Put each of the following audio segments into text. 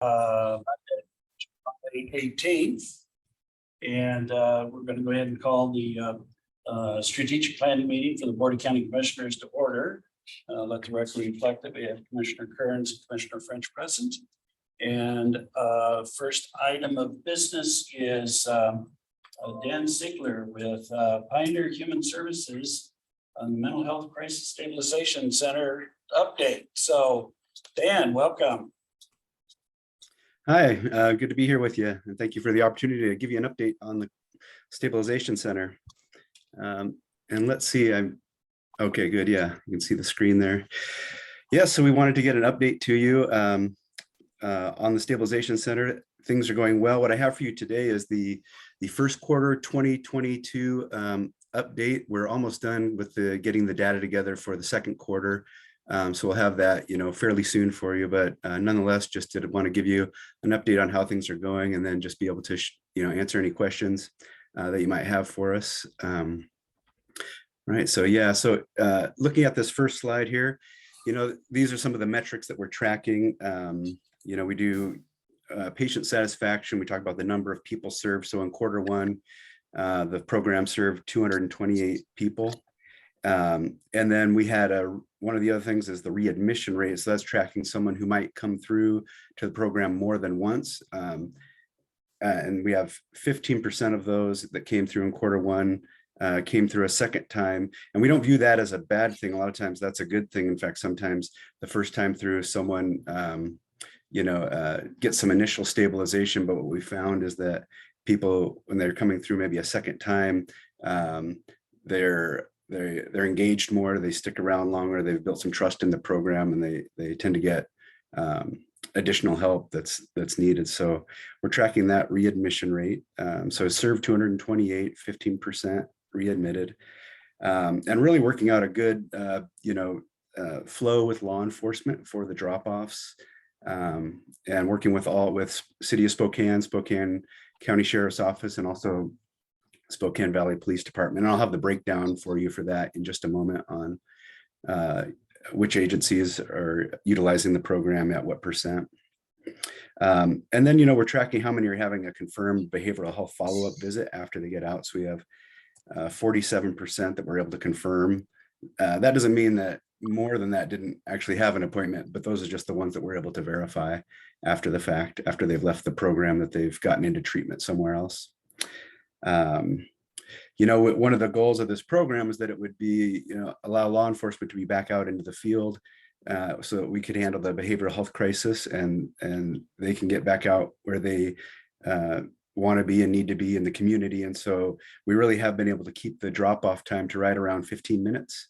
Monday, 18th. And we're going to go ahead and call the strategic planning meeting for the Board of County Commissioners to order. Let the record reflect that we have Commissioner Kearns and Commissioner French present. And first item of business is Dan Ziegler with Pioneer Human Services on the Mental Health Crisis Stabilization Center update. So Dan, welcome. Hi, good to be here with you. And thank you for the opportunity to give you an update on the Stabilization Center. And let's see, okay, good. Yeah, you can see the screen there. Yeah, so we wanted to get an update to you on the Stabilization Center. Things are going well. What I have for you today is the first quarter 2022 update. We're almost done with getting the data together for the second quarter. So we'll have that, fairly soon for you, but nonetheless, just did want to give you an update on how things are going, and then just be able to, answer any questions that you might have for us. Right. So yeah. So looking at this first slide here, these are some of the metrics that we're tracking. We do patient satisfaction. We talk about the number of people served. So in quarter one, the program served 228 people. And then we had one of the other things is the readmission rate. So that's tracking someone who might come through to the program more than once. And we have 15% of those that came through in quarter one came through a second time. And we don't view that as a bad thing. A lot of times that's a good thing. In fact, sometimes the first time through someone, get some initial stabilization. But what we found is that people, when they're coming through maybe a second time, they're engaged more, they stick around longer, they've built some trust in the program, and they tend to get additional help that's needed. So we're tracking that readmission rate. So served 228, 15% readmitted, and really working out a good flow with law enforcement for the drop-offs, and working with City of Spokane County Sheriff's Office, and also Spokane Valley Police Department. And I'll have the breakdown for you for that in just a moment on which agencies are utilizing the program at what percent. And then, we're tracking how many are having a confirmed behavioral health follow-up visit after they get out. So we have 47% that we're able to confirm. That doesn't mean that more than that didn't actually have an appointment, but those are just the ones that we're able to verify after the fact, after they've left the program, that they've gotten into treatment somewhere else. One of the goals of this program is that it would be, allow law enforcement to be back out into the field, so that we could handle the behavioral health crisis, and they can get back out where they want to be and need to be in the community. And so we really have been able to keep the drop-off time to right around 15 minutes.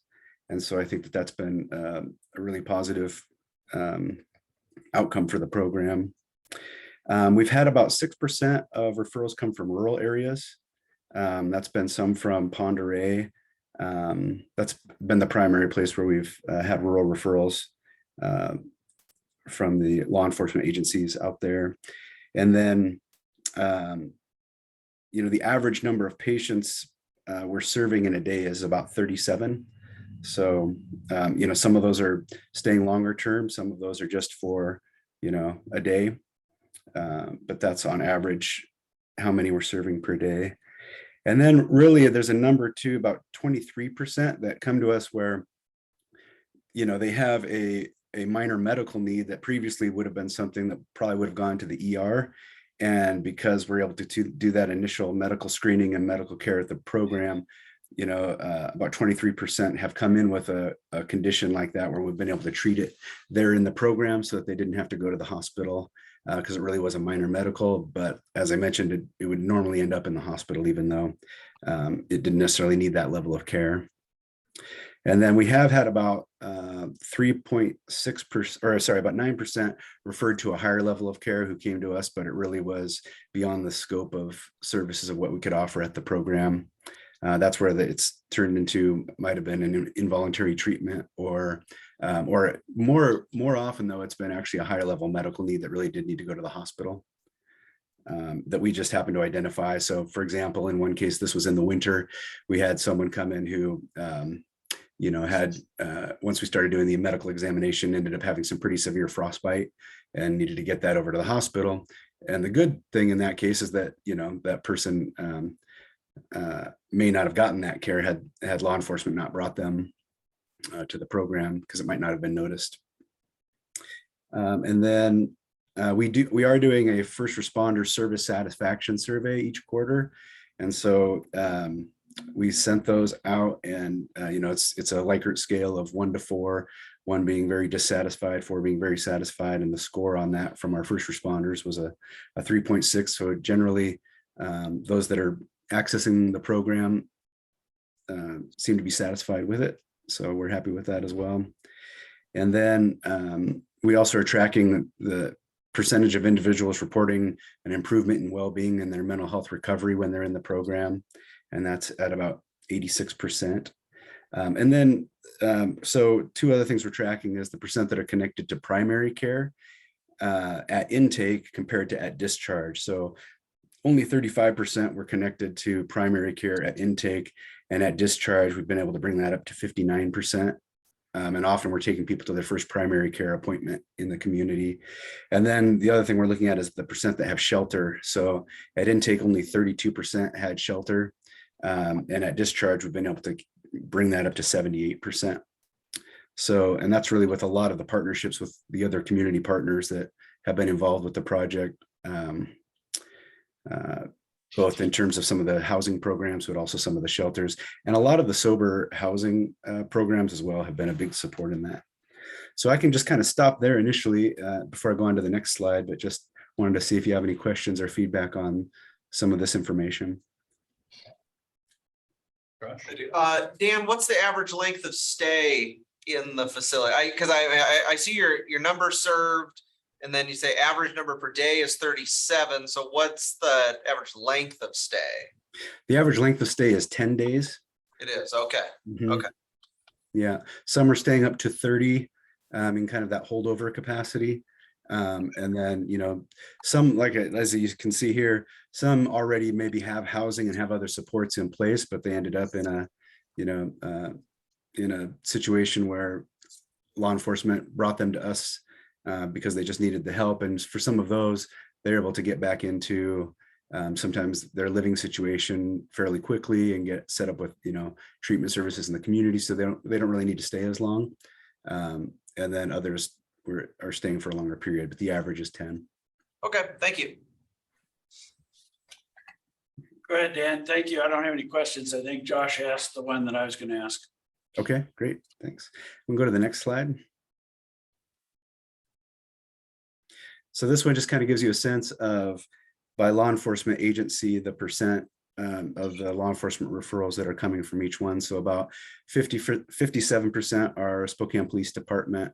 And so I think that that's been a really positive outcome for the program. We've had about 6% of referrals come from rural areas. That's been some from Pend Oreille. That's been the primary place where we've had rural referrals from the law enforcement agencies out there. And then, the average number of patients we're serving in a day is about 37. So, some of those are staying longer term. Some of those are just for, a day. But that's on average how many we're serving per day. And then really there's a number too, about 23% that come to us where, they have a minor medical need that previously would have been something that probably would have gone to the ER. And because we're able to do that initial medical screening and medical care at the program, about 23% have come in with a condition like that, where we've been able to treat it there in the program so that they didn't have to go to the hospital, because it really was a minor medical. But as I mentioned, it would normally end up in the hospital, even though it didn't necessarily need that level of care. And then we have had about 3.6%, about 9% referred to a higher level of care who came to us, but it really was beyond the scope of services of what we could offer at the program. That's where it's turned into, might have been an involuntary treatment, or more often though, it's been actually a higher level medical need that really did need to go to the hospital, that we just happened to identify. So for example, in one case, this was in the winter, we had someone come in who had, once we started doing the medical examination, ended up having some pretty severe frostbite. and needed to get that over to the hospital. And the good thing in that case is that, that person may not have gotten that care had law enforcement not brought them to the program, because it might not have been noticed. And then we are doing a first responder service satisfaction survey each quarter. And so we sent those out, and it's a Likert scale of 1 to 4, 1 being very dissatisfied, 4 being very satisfied. And the score on that from our first responders was a 3.6. So generally those that are accessing the program seem to be satisfied with it. So we're happy with that as well. And then we also are tracking the percentage of individuals reporting an improvement in well-being and their mental health recovery when they're in the program. And that's at about 86%. And then, so 2 other things we're tracking is the percent that are connected to primary care at intake compared to at discharge. So only 35% were connected to primary care at intake, and at discharge, we've been able to bring that up to 59%. And often we're taking people to their first primary care appointment in the community. And then the other thing we're looking at is the percent that have shelter. So at intake, only 32% had shelter. And at discharge, we've been able to bring that up to 78%. So, and that's really with a lot of the partnerships with the other community partners that have been involved with the project, both in terms of some of the housing programs, but also some of the shelters. And a lot of the sober housing programs as well have been a big support in that. So I can just kind of stop there initially before I go on to the next slide, but just wanted to see if you have any questions or feedback on some of this information. Dan, what's the average length of stay in the facility? Because I see your number served, and then you say average number per day is 37. So what's the average length of stay? The average length of stay is 10 days. It is, okay. Mm-hmm. Okay. Yeah, some are staying up to 30 in kind of that holdover capacity. And then, some, like as you can see here, some already maybe have housing and have other supports in place, but they ended up in a situation where law enforcement brought them to us because they just needed the help. And for some of those, they're able to get back into sometimes their living situation fairly quickly and get set up with, treatment services in the community. So they don't really need to stay as long. And then others are staying for a longer period, but the average is 10. Okay, thank you. Go ahead, Dan. Thank you. I don't have any questions. I think Josh asked the one that I was going to ask. Okay, great. Thanks. We'll go to the next slide. So this one just kind of gives you a sense of, by law enforcement agency, the percent of the law enforcement referrals that are coming from each one. So about 57% are Spokane Police Department,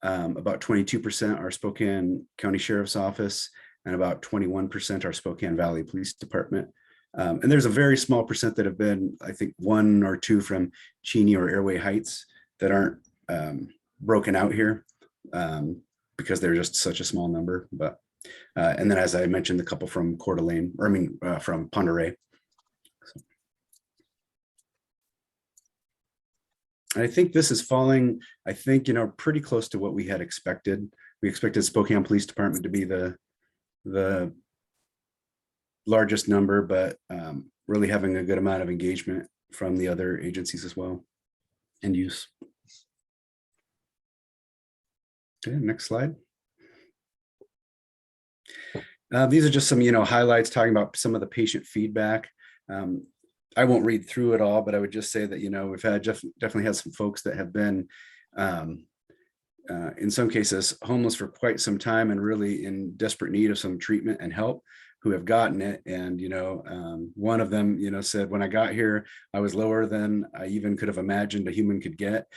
about 22% are Spokane County Sheriff's Office, and about 21% are Spokane Valley Police Department. And there's a very small percent that have been, I think, 1 or 2 from Cheney or Airway Heights that aren't broken out here because they're just such a small number. But and then, as I mentioned, a couple from Coeur d'Alene, from Pend Oreille. I think this is falling, pretty close to what we had expected. We expected Spokane Police Department to be the largest number, but really having a good amount of engagement from the other agencies as well and use. Okay, next slide. These are just some, highlights talking about some of the patient feedback. I won't read through it all, but I would just say that, we've had definitely had some folks that have been, in some cases, homeless for quite some time and really in desperate need of some treatment and help, who have gotten it. And, one of them, said, when I got here, I was lower than I even could have imagined a human could get.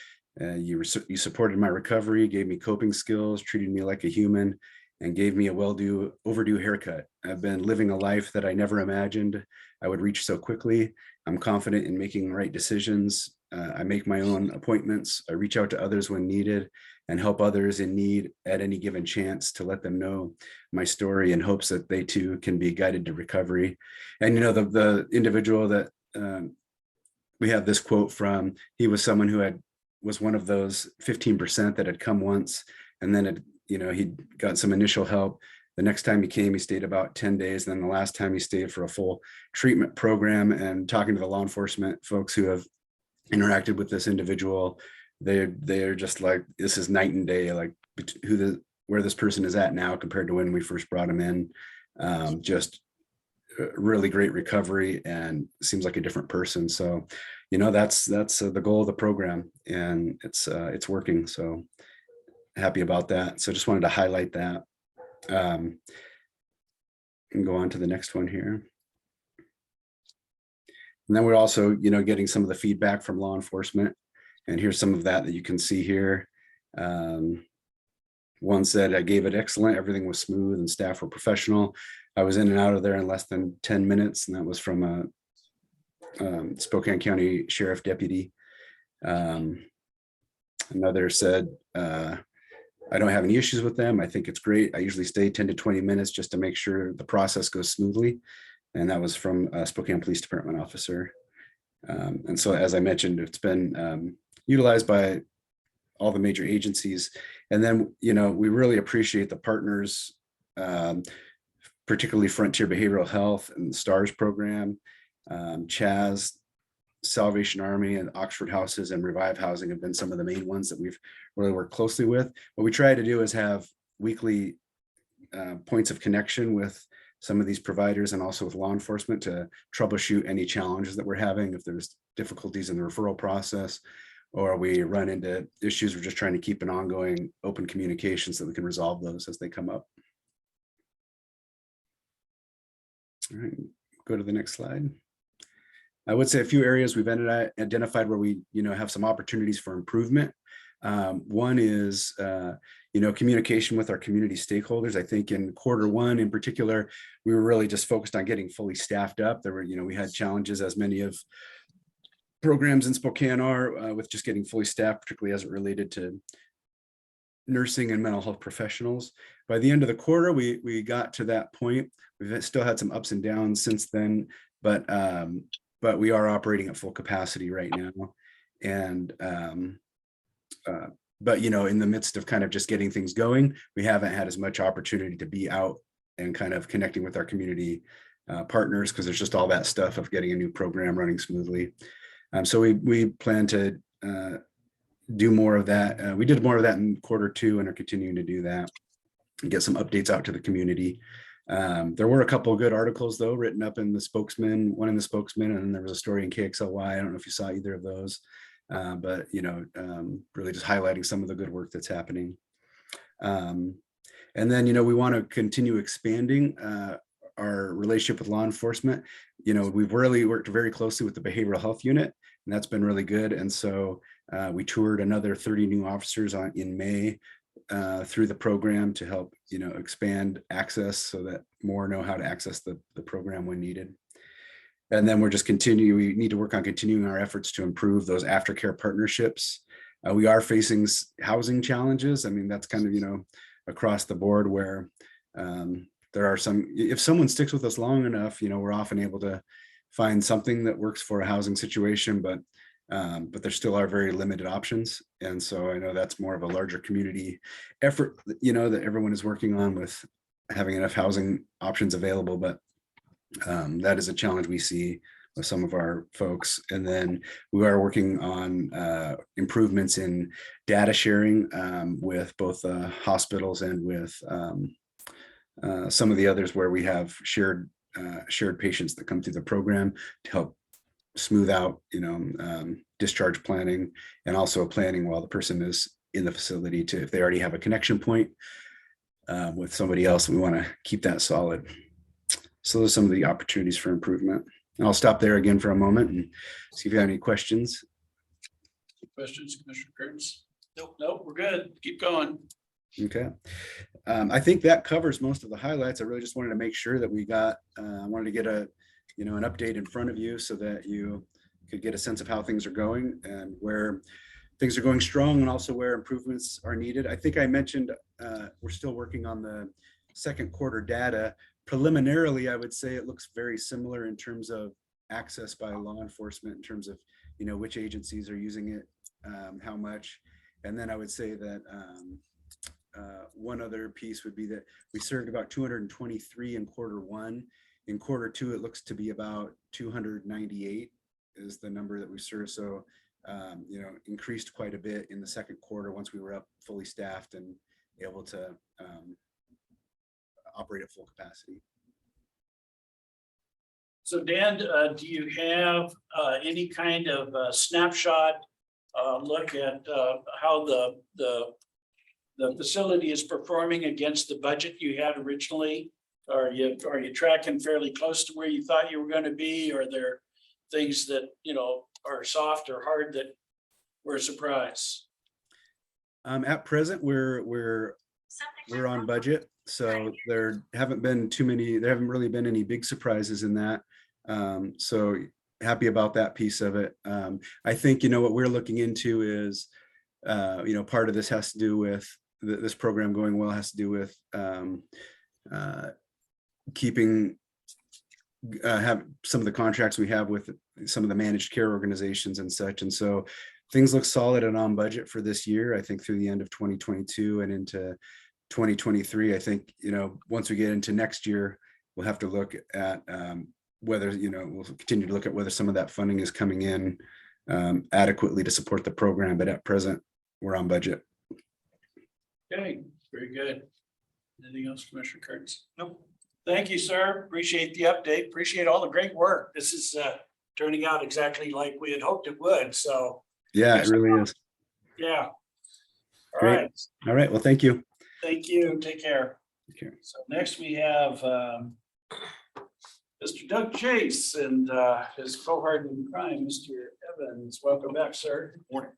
You supported my recovery, gave me coping skills, treated me like a human, and gave me a overdue haircut. I've been living a life that I never imagined I would reach so quickly. I'm confident in making right decisions. I make my own appointments. I reach out to others when needed and help others in need at any given chance to let them know my story in hopes that they too can be guided to recovery. And, the individual that we have this quote from, he was someone who was one of those 15% that had come once and then had he'd got some initial help. The next time he came, he stayed about 10 days. Then the last time he stayed for a full treatment program. And talking to the law enforcement folks who have interacted with this individual, they're just like, this is night and day, like where this person is at now compared to when we first brought him in. Just really great recovery and seems like a different person. So, that's the goal of the program, and it's working. So happy about that. So just wanted to highlight that. And go on to the next one here. And then we're also, getting some of the feedback from law enforcement. And here's some of that you can see here. One said, I gave it excellent. Everything was smooth and staff were professional. I was in and out of there in less than 10 minutes. And that was from a Spokane County Sheriff Deputy. Another said, I don't have any issues with them. I think it's great. I usually stay 10 to 20 minutes just to make sure the process goes smoothly. And that was from a Spokane Police Department officer. And so, as I mentioned, it's been utilized by all the major agencies. And then, we really appreciate the partners, particularly Frontier Behavioral Health and the STARS program, CHAZ, Salvation Army, and Oxford Houses and Revive Housing have been some of the main ones that we've really worked closely with. What we try to do is have weekly points of connection with some of these providers and also with law enforcement to troubleshoot any challenges that we're having. If there's difficulties in the referral process or we run into issues, we're just trying to keep an ongoing open communication so we can resolve those as they come up. All right, go to the next slide. I would say a few areas we've identified where we, have some opportunities for improvement. One is, communication with our community stakeholders. I think in Q1 in particular, we were really just focused on getting fully staffed up. There were, we had challenges, as many of programs in Spokane are, with just getting fully staffed, particularly as it related to nursing and mental health professionals. By the end of the quarter, we got to that point. We've still had some ups and downs since then, but we are operating at full capacity right now. And, but, in the midst of kind of just getting things going, we haven't had as much opportunity to be out and kind of connecting with our community partners, because there's just all that stuff of getting a new program running smoothly. So we plan to do more of that. We did more of that in Q2 and are continuing to do that and get some updates out to the community. There were a couple of good articles though written up in the Spokesman, one in the Spokesman, and then there was a story in KXLY. I don't know if you saw either of those, but really just highlighting some of the good work that's happening. And then, we want to continue expanding our relationship with law enforcement. We've really worked very closely with the behavioral health unit, and that's been really good. And so we toured another 30 new officers in May through the program to help, expand access so that more know how to access the program when needed. And then we need to work on continuing our efforts to improve those aftercare partnerships. We are facing housing challenges. I mean, that's kind of, across the board where there are some, if someone sticks with us long enough, we're often able to find something that works for a housing situation, but there still are very limited options. And so I know that's more of a larger community effort, that everyone is working on with having enough housing options available. But that is a challenge we see with some of our folks. And then we are working on improvements in data sharing with both hospitals and with some of the others where we have shared patients that come through the program to help smooth out, discharge planning, and also planning while the person is in the facility if they already have a connection point with somebody else, we want to keep that solid. So those are some of the opportunities for improvement. And I'll stop there again for a moment and see if you have any questions. Questions, Commissioner Kurtz? Nope, we're good. Keep going. Okay. I think that covers most of the highlights. I really just wanted to make sure that we got, I wanted to get an update in front of you so that you could get a sense of how things are going and where things are going strong and also where improvements are needed. I think I mentioned we're still working on the Q2 data. Preliminarily, I would say it looks very similar in terms of access by law enforcement, in terms of, which agencies are using it, how much. And then I would say that one other piece would be that we served about 223 in Q1. In Q2, it looks to be about 298 is the number that we served. So, increased quite a bit in the Q2 once we were up fully staffed and able to operate at full capacity. So Dan, do you have any kind of snapshot look at how the facility is performing against the budget you had originally? Are you tracking fairly close to where you thought you were going to be? Or are there things that, are soft or hard that were a surprise? At present, we're on budget. So there haven't really been any big surprises in that. So happy about that piece of it. I think, what we're looking into is, part of this has to do with this program going well, has to do with keeping have some of the contracts we have with some of the managed care organizations and such. And so things look solid and on budget for this year. I think through the end of 2022 and into 2023, I think, once we get into next year, we'll have to look at whether, we'll continue to look at whether some of that funding is coming in adequately to support the program. But at present, we're on budget. Okay, very good. Anything else, Commissioner Kurtz? Nope. Thank you, sir. Appreciate the update. Appreciate all the great work. This is turning out exactly like we had hoped it would. So yeah, it really is. Yeah. All Great. right. All right. Well, thank you. Thank you. Take care. Okay. So next we have Mr. Doug Chase and his cohort in crime, Mr. Evans. Welcome back, sir. Morning.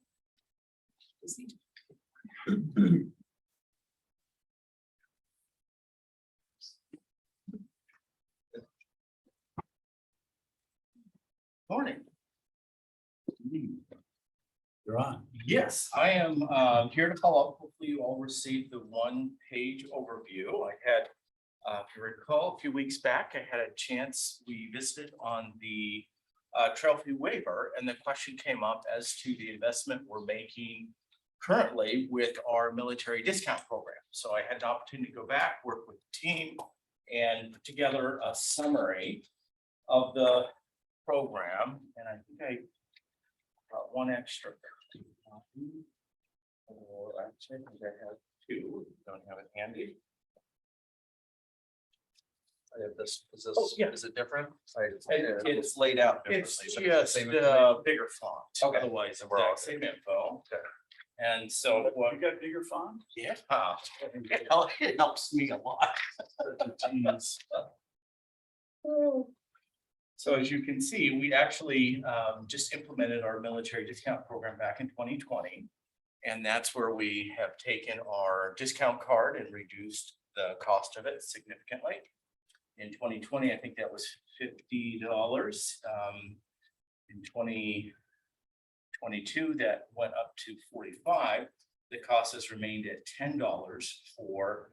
Morning. You're on. Yes, I am here to follow up. Hopefully you all received the one-page overview. I had, if you recall, a few weeks back, I had a chance, we visited on the trail fee waiver, and the question came up as to the investment we're making currently with our military discount program. So I had the opportunity to go back, work with the team, and put together a summary of the program. And I think I got one extra. Or actually, I think I have two. Don't have it handy. I have this, Oh, yeah. is it different? It's laid out It's differently, but it's the just same information. bigger font. Okay. Otherwise, We're all exact same info. Okay. And so, What, you got bigger font? yeah, it helps me a lot. Jeez. So as you can see, we actually just implemented our military discount program back in 2020. And that's where we have taken our discount card and reduced the cost of it significantly. In 2020, I think that was $50. In 2022, that went up to $45. The cost has remained at $10 for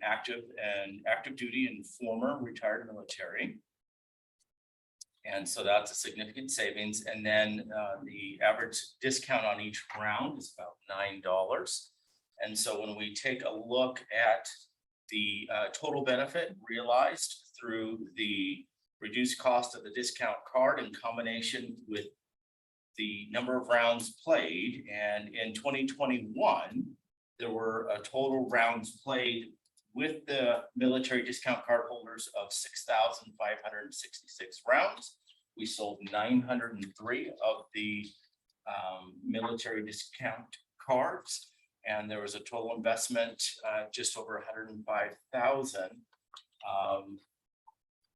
active duty and former retired military. And so that's a significant savings. And then the average discount on each round is about $9. And so when we take a look at the total benefit realized through the reduced cost of the discount card in combination with the number of rounds played, and in 2021, there were a total rounds played with the military discount card holders of 6,566 rounds. We sold 903 of the military discount cards, and there was a total investment just over 105,000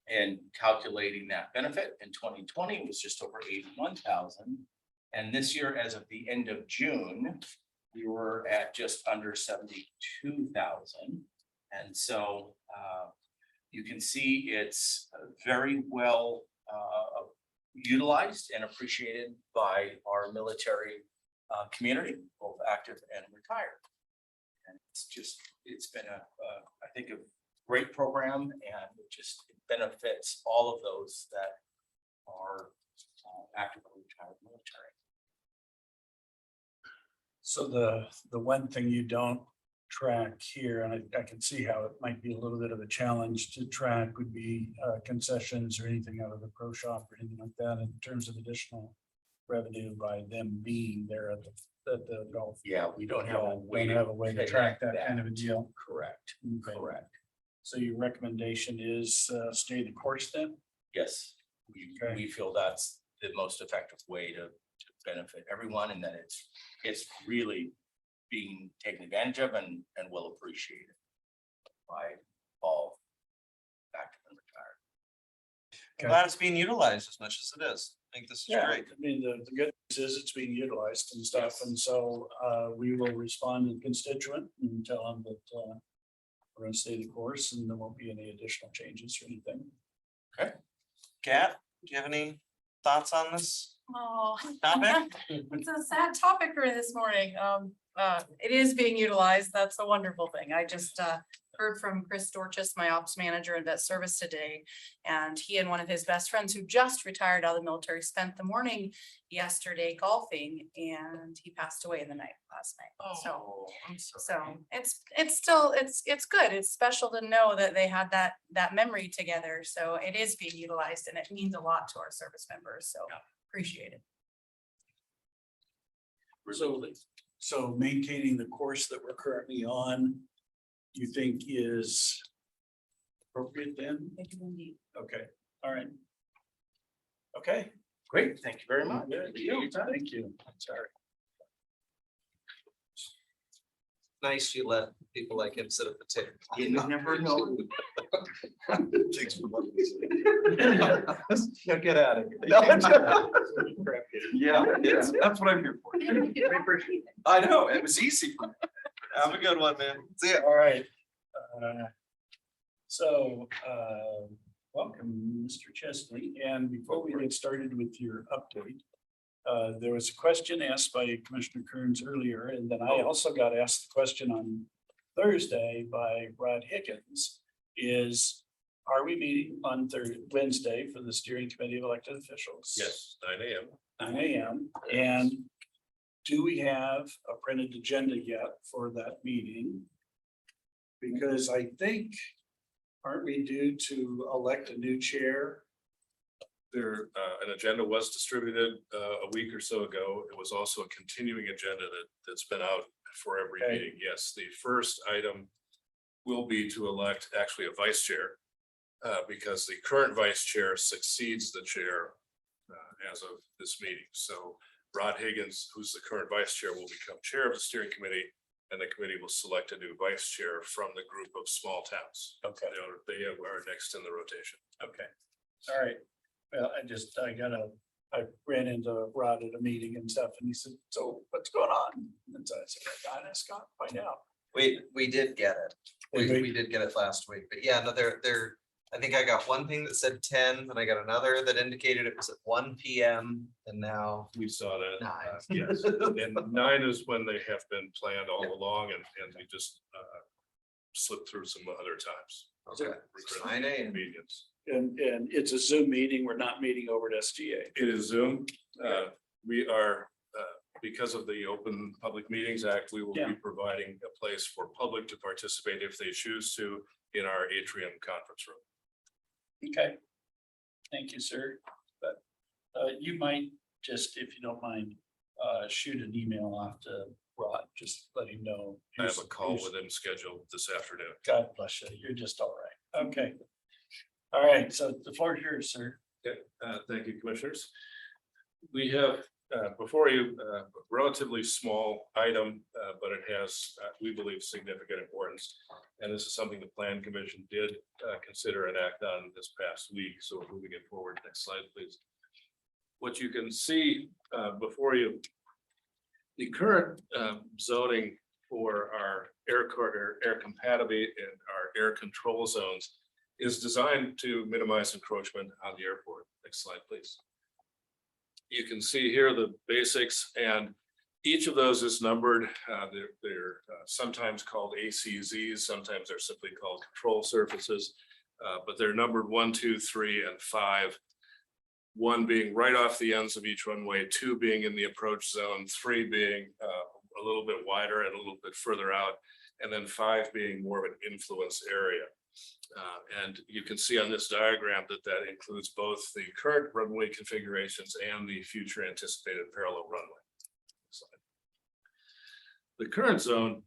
and calculating that benefit. In 2020 it was just over 81,000, and this year, as of the end of June, we were at just under 72,000. And so you can see it's very well utilized and appreciated by our military community, both active and retired. And it's been I think a great program, and it benefits all of those that are active or retired military. So the one thing you don't track here, and I can see how it might be a little bit of a challenge to track would be concessions or anything out of the pro shop or anything like that in terms of additional revenue by them being there at the golf. Yeah, we don't have a Don't way have a way to track that that. kind of a deal. Correct, Okay. correct. So your recommendation is stay the course then? Yes, Okay. we feel that's the most effective way to benefit everyone, and that it's really being taken advantage of and will appreciate it by all active and retired. I'm glad it's being utilized as much as it is. I think this is Yeah, great. I mean, the good news is it's being utilized and stuff, and so we will respond to the constituent and tell them that we're gonna stay the course and there won't be any additional changes or anything. Kat, do you have any thoughts on this Oh, topic? it's a sad topic for this morning. It is being utilized. That's a wonderful thing. I just heard from Chris Dorchis, my ops manager in vet service today. And he and one of his best friends who just retired out of the military spent the morning yesterday golfing, and he passed away in the night last night. So, Oh, I'm sorry. so it's still, it's good. It's special to know that they had that memory together. So it is being utilized and it means a lot to our service members. So appreciate it. So maintaining the course that we're currently on, you think is appropriate then? Thank you indeed. Okay, all right. Okay. Great, thank you very much. Thank you. Thank you. Sorry. Nice you let people like him sit at the table. You never know. Now get out of here. Yeah, that's what I'm here for. I know, it was easy. for me. Have a good one, man. See ya. All right. So, welcome, Mr. Chesley. And before we get started with your update, there was a question asked by Commissioner Kearns earlier, and then I also got asked the question on Thursday by Rod Higgins is, are we meeting on Wednesday for the steering committee of elected officials? Yes, 9 a.m. 9 a.m. And do we have a printed agenda yet for that meeting? Because I think, aren't we due to elect a new chair? There, an agenda was distributed a week or so ago. It was also a continuing agenda that's been out for every Okay. meeting. Yes, the first item will be to elect actually a vice chair. Because the current vice chair succeeds the chair as of this meeting. So Rod Higgins, who's the current vice chair, will become chair of the steering committee. And the committee will select a new vice chair from the group of small towns. Okay. They are next in the rotation. Okay, all right. Well, I ran into Rod at a meeting and stuff, and he said, so what's going on? And so I said, I asked Scott, find out. We did get it. We did get it last week, but yeah, no, I think I got one thing that said 10, and I got another that indicated it was at 1 PM, and now We saw that. 9. Yes, and 9 is when they have been planned all along and they just slipped through some other times. Okay. 9 a.m. Meetings. And it's a Zoom meeting. We're not meeting over at SGA. It is Zoom. We are, because of the Open Public Meetings Act, we will be Yeah. providing a place for public to participate if they choose to in our atrium conference room. Okay. Thank you, sir. But you might just, if you don't mind, shoot an email off to Rod, just let him know. I have a call who's- with him scheduled this afternoon. God bless you. You're just all right. Okay. All right, so the floor is yours, sir. Okay, thank you, commissioners. We have before you a relatively small item, but it has, we believe, significant importance. And this is something the Plan Commission did consider and act on this past week. So moving it forward, next slide, please. What you can see before you, the current zoning for our air compatibility and our air control zones is designed to minimize encroachment on the airport. Next slide, please. You can see here the basics, and each of those is numbered. They're sometimes called ACZs, sometimes they're simply called control surfaces, but they're numbered 1, 2, 3, and 5. 1 being right off the ends of each runway, 2 being in the approach zone, 3 being a little bit wider and a little bit further out, and then 5 being more of an influence area. And you can see on this diagram that that includes both the current runway configurations and the future anticipated parallel runway. The current zone,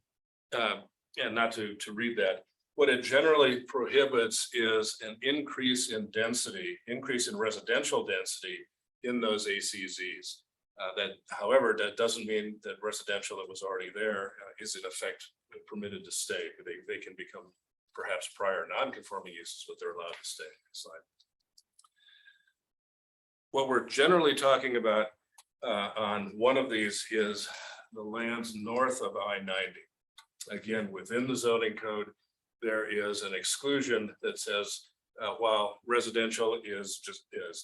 and not to read that, what it generally prohibits is an increase in density, increase in residential density in those ACZs. That, however, that doesn't mean that residential that was already there is in effect permitted to stay. They can become perhaps prior non-conforming uses, but they're allowed to stay. What we're generally talking about on one of these is the lands north of I-90. Again, within the zoning code, there is an exclusion that says while residential is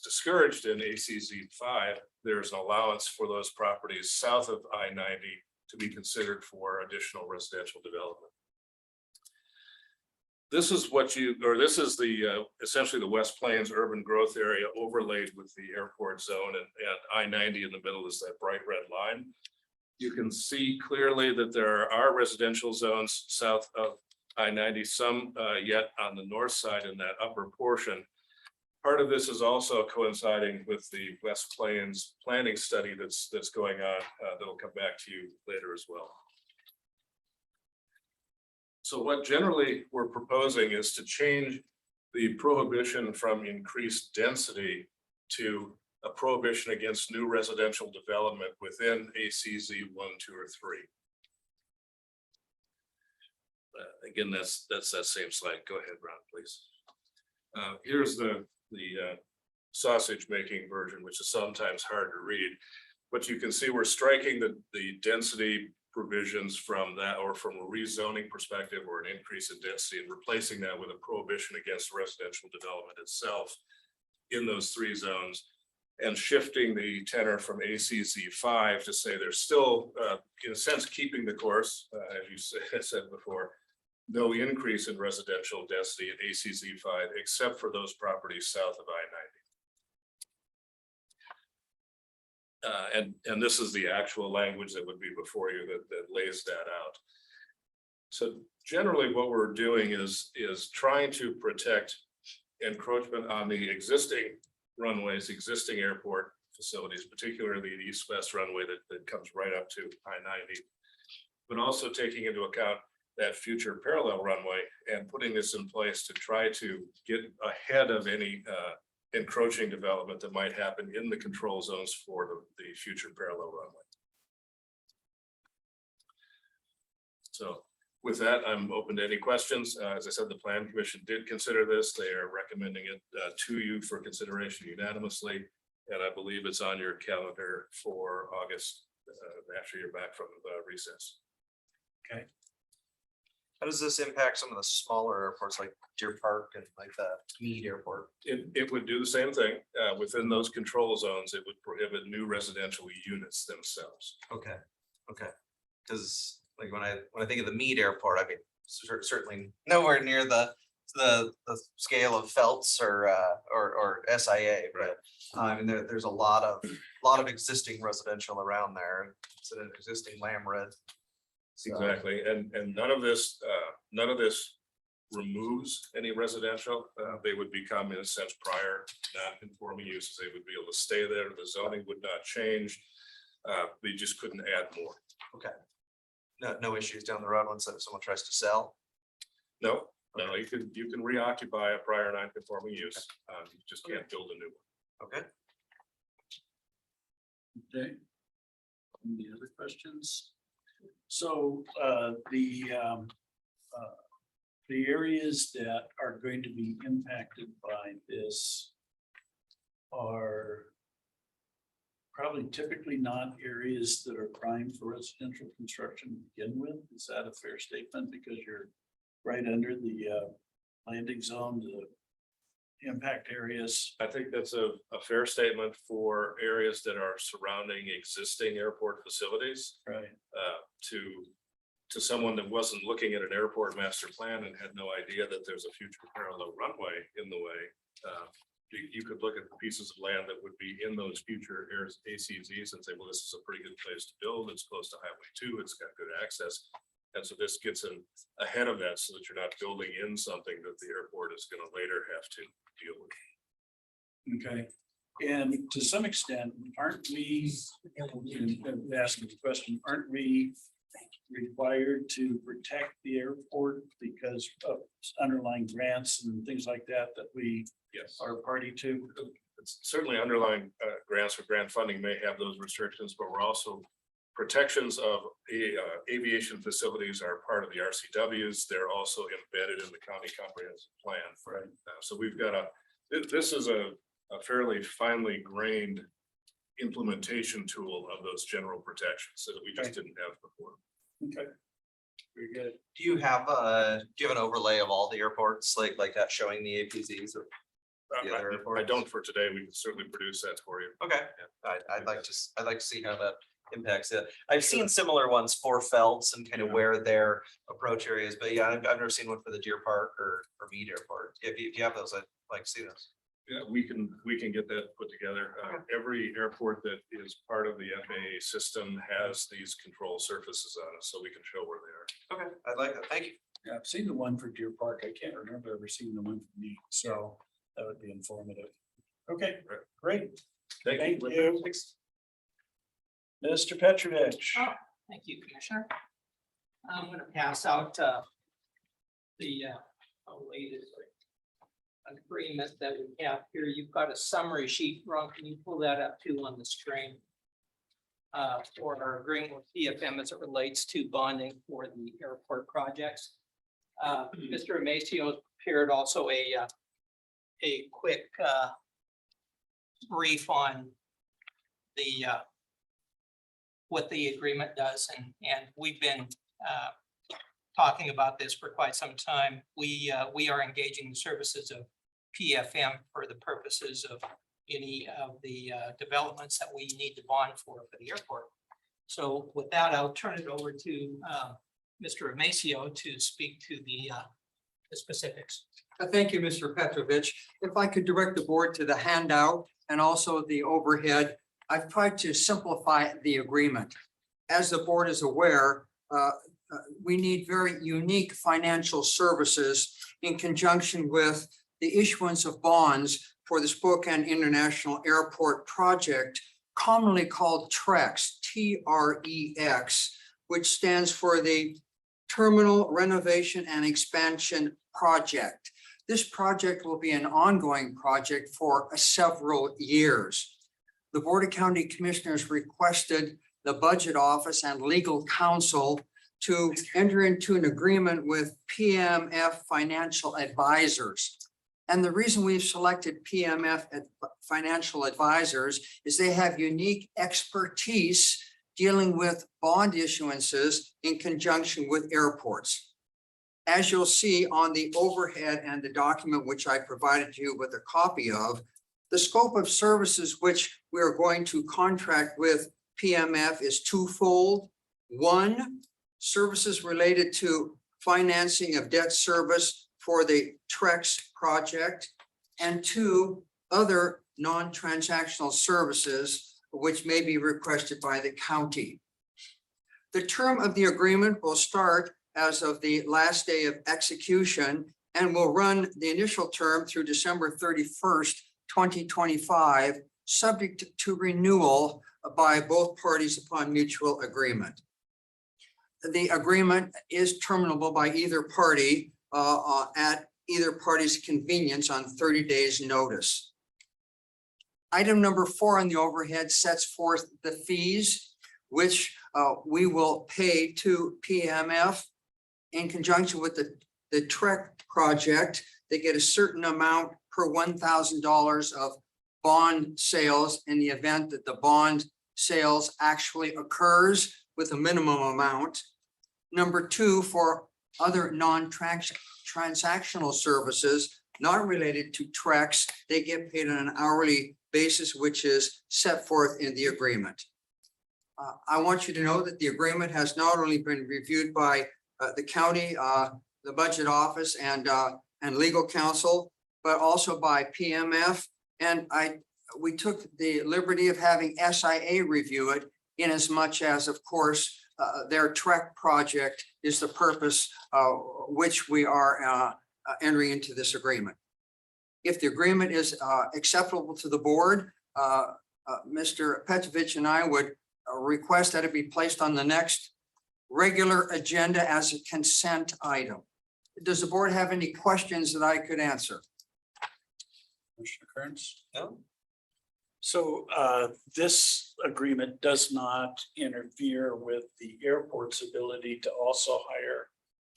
discouraged in ACZ 5, there's an allowance for those properties south of I-90 to be considered for additional residential development. This is what this is the essentially the West Plains urban growth area overlaid with the airport zone, and I-90 in the middle is that bright red line. You can see clearly that there are residential zones south of I-90, some yet on the north side in that upper portion. Part of this is also coinciding with the West Plains planning study that's going on. That'll come back to you later as well. So what generally we're proposing is to change the prohibition from increased density to a prohibition against new residential development within ACZ 1, 2, or 3. Again, that's that same slide. Go ahead, Ron, please. Here's the sausage making version, which is sometimes hard to read, but you can see we're striking the density provisions from that, or from a rezoning perspective, or an increase in density, and replacing that with a prohibition against residential development itself in those 3 zones, and shifting the tenor from ACZ 5 to say they're still, in a sense, keeping the course, as you said before, no increase in residential density at ACZ 5, except for those properties south of I-90. And this is the actual language that would be before you that lays that out. So generally what we're doing is trying to protect encroachment on the existing runways, existing airport facilities, particularly the east-west runway that comes right up to I-90, but also taking into account that future parallel runway and putting this in place to try to get ahead of any encroaching development that might happen in the control zones for the future parallel runway. So with that, I'm open to any questions. As I said, the Plan Commission did consider this. They are recommending it to you for consideration unanimously. And I believe it's on your calendar for August after you're back from recess. Okay. How does this impact some of the smaller airports like Deer Park and like the Meade Airport? It would do the same thing. Within those control zones, it would prohibit new residential units themselves. Okay, because like when I think of the Meade Airport, I mean certainly nowhere near the scale of Phelps or SIA, but I mean there's a lot of existing residential around there. It's an existing Lamred. So. Exactly, and none of this removes any residential. They would become, in a sense, prior non-conforming uses. They would be able to stay there. The zoning would not change. They just couldn't add more. Okay. No issues down the road once someone tries to sell. No, you can reoccupy a prior non-conforming use. You just can't build a new one. Okay. Okay. Any other questions? So the areas that are going to be impacted by this are probably typically not areas that are prime for residential construction to begin with. Is that a fair statement? Because you're right under the landing zone, the impact areas. I think that's a fair statement for areas that are surrounding existing airport facilities. Right. To someone that wasn't looking at an airport master plan and had no idea that there's a future parallel runway in the way. You could look at the pieces of land that would be in those future ACZs and say, well, this is a pretty good place to build. It's close to Highway 2. It's got good access. And so this gets in ahead of that so that you're not building in something that the airport is going to later have to deal with. Okay, and to some extent, aren't we, asking the question, aren't we required to protect the airport because of underlying grants and things like that that we Yes. are party to? It's certainly underlying grants or grant funding may have those restrictions, but we're also protections of aviation facilities are part of the RCWs. They're also embedded in the county comprehensive plan. Right. So we've got this is a fairly finely grained implementation tool of those general protections that we just didn't have before. Okay. Very good. Do you have an overlay of all the airports like that showing the APZs or? The other I airports? don't for today. We can certainly produce that for you. Okay, I'd like to see how that impacts it. I've seen similar ones for Phelps and kind of Yeah. where their approach areas, but yeah, I've never seen one for the Deer Park or Mead Airport. If you have those, I'd like to see those. Yeah, we can get that put together. Every airport that is part of the FAA system has these control surfaces on it, so we can show where they are. Okay, I'd like that. Thank you. Yeah, I've seen the one for Deer Park. I can't remember ever seeing the one for me, so that would be informative. Okay, great. Thank you. Mr. Petrovich. Thank you, Commissioner. I'm gonna pass out the latest agreement that we have here. You've got a summary sheet, Ron, can you pull that up too on the screen? For our agreement with PFM as it relates to bonding for the airport projects. Mr. Amacio prepared also a quick brief on the what the agreement does, and we've been talking about this for quite some time. We are engaging the services of PFM for the purposes of any of the developments that we need to bond for the airport. So with that, I'll turn it over to Mr. Amacio to speak to the specifics. Thank you, Mr. Petrovich. If I could direct the board to the handout and also the overhead, I've tried to simplify the agreement. As the board is aware, we need very unique financial services in conjunction with the issuance of bonds for the Spokane International Airport project, commonly called TREX, T-R-E-X, which stands for the Terminal Renovation and Expansion Project. This project will be an ongoing project for several years. The Board of County Commissioners requested the Budget Office and Legal Counsel to enter into an agreement with PMF Financial Advisors. And the reason we've selected PMF Financial Advisors is they have unique expertise dealing with bond issuances in conjunction with airports. As you'll see on the overhead and the document which I provided you with a copy of, the scope of services which we are going to contract with PMF is twofold. One, services related to financing of debt service for the TREX project, and two, other non-transactional services which may be requested by the county. The term of the agreement will start as of the last day of execution and will run the initial term through December 31st, 2025, subject to renewal by both parties upon mutual agreement. The agreement is terminable by either party at either party's convenience on 30 days notice. Item number 4 on the overhead sets forth the fees which we will pay to PMF in conjunction with the TREX project. They get a certain amount per $1,000 of bond sales in the event that the bond sales actually occurs with a minimum amount. Number 2, for other non-transactional services not related to TREX, they get paid on an hourly basis, which is set forth in the agreement. I want you to know that the agreement has not only been reviewed by the county, the budget office and legal counsel, but also by PMF. And we took the liberty of having SIA review it, in as much as, of course, their Trek project is the purpose which we are entering into this agreement. If the agreement is acceptable to the board, Mr. Petrovich and I would request that it be placed on the next regular agenda as a consent item. Does the board have any questions that I could answer? Commissioner Kearns? No? So this agreement does not interfere with the airport's ability to also hire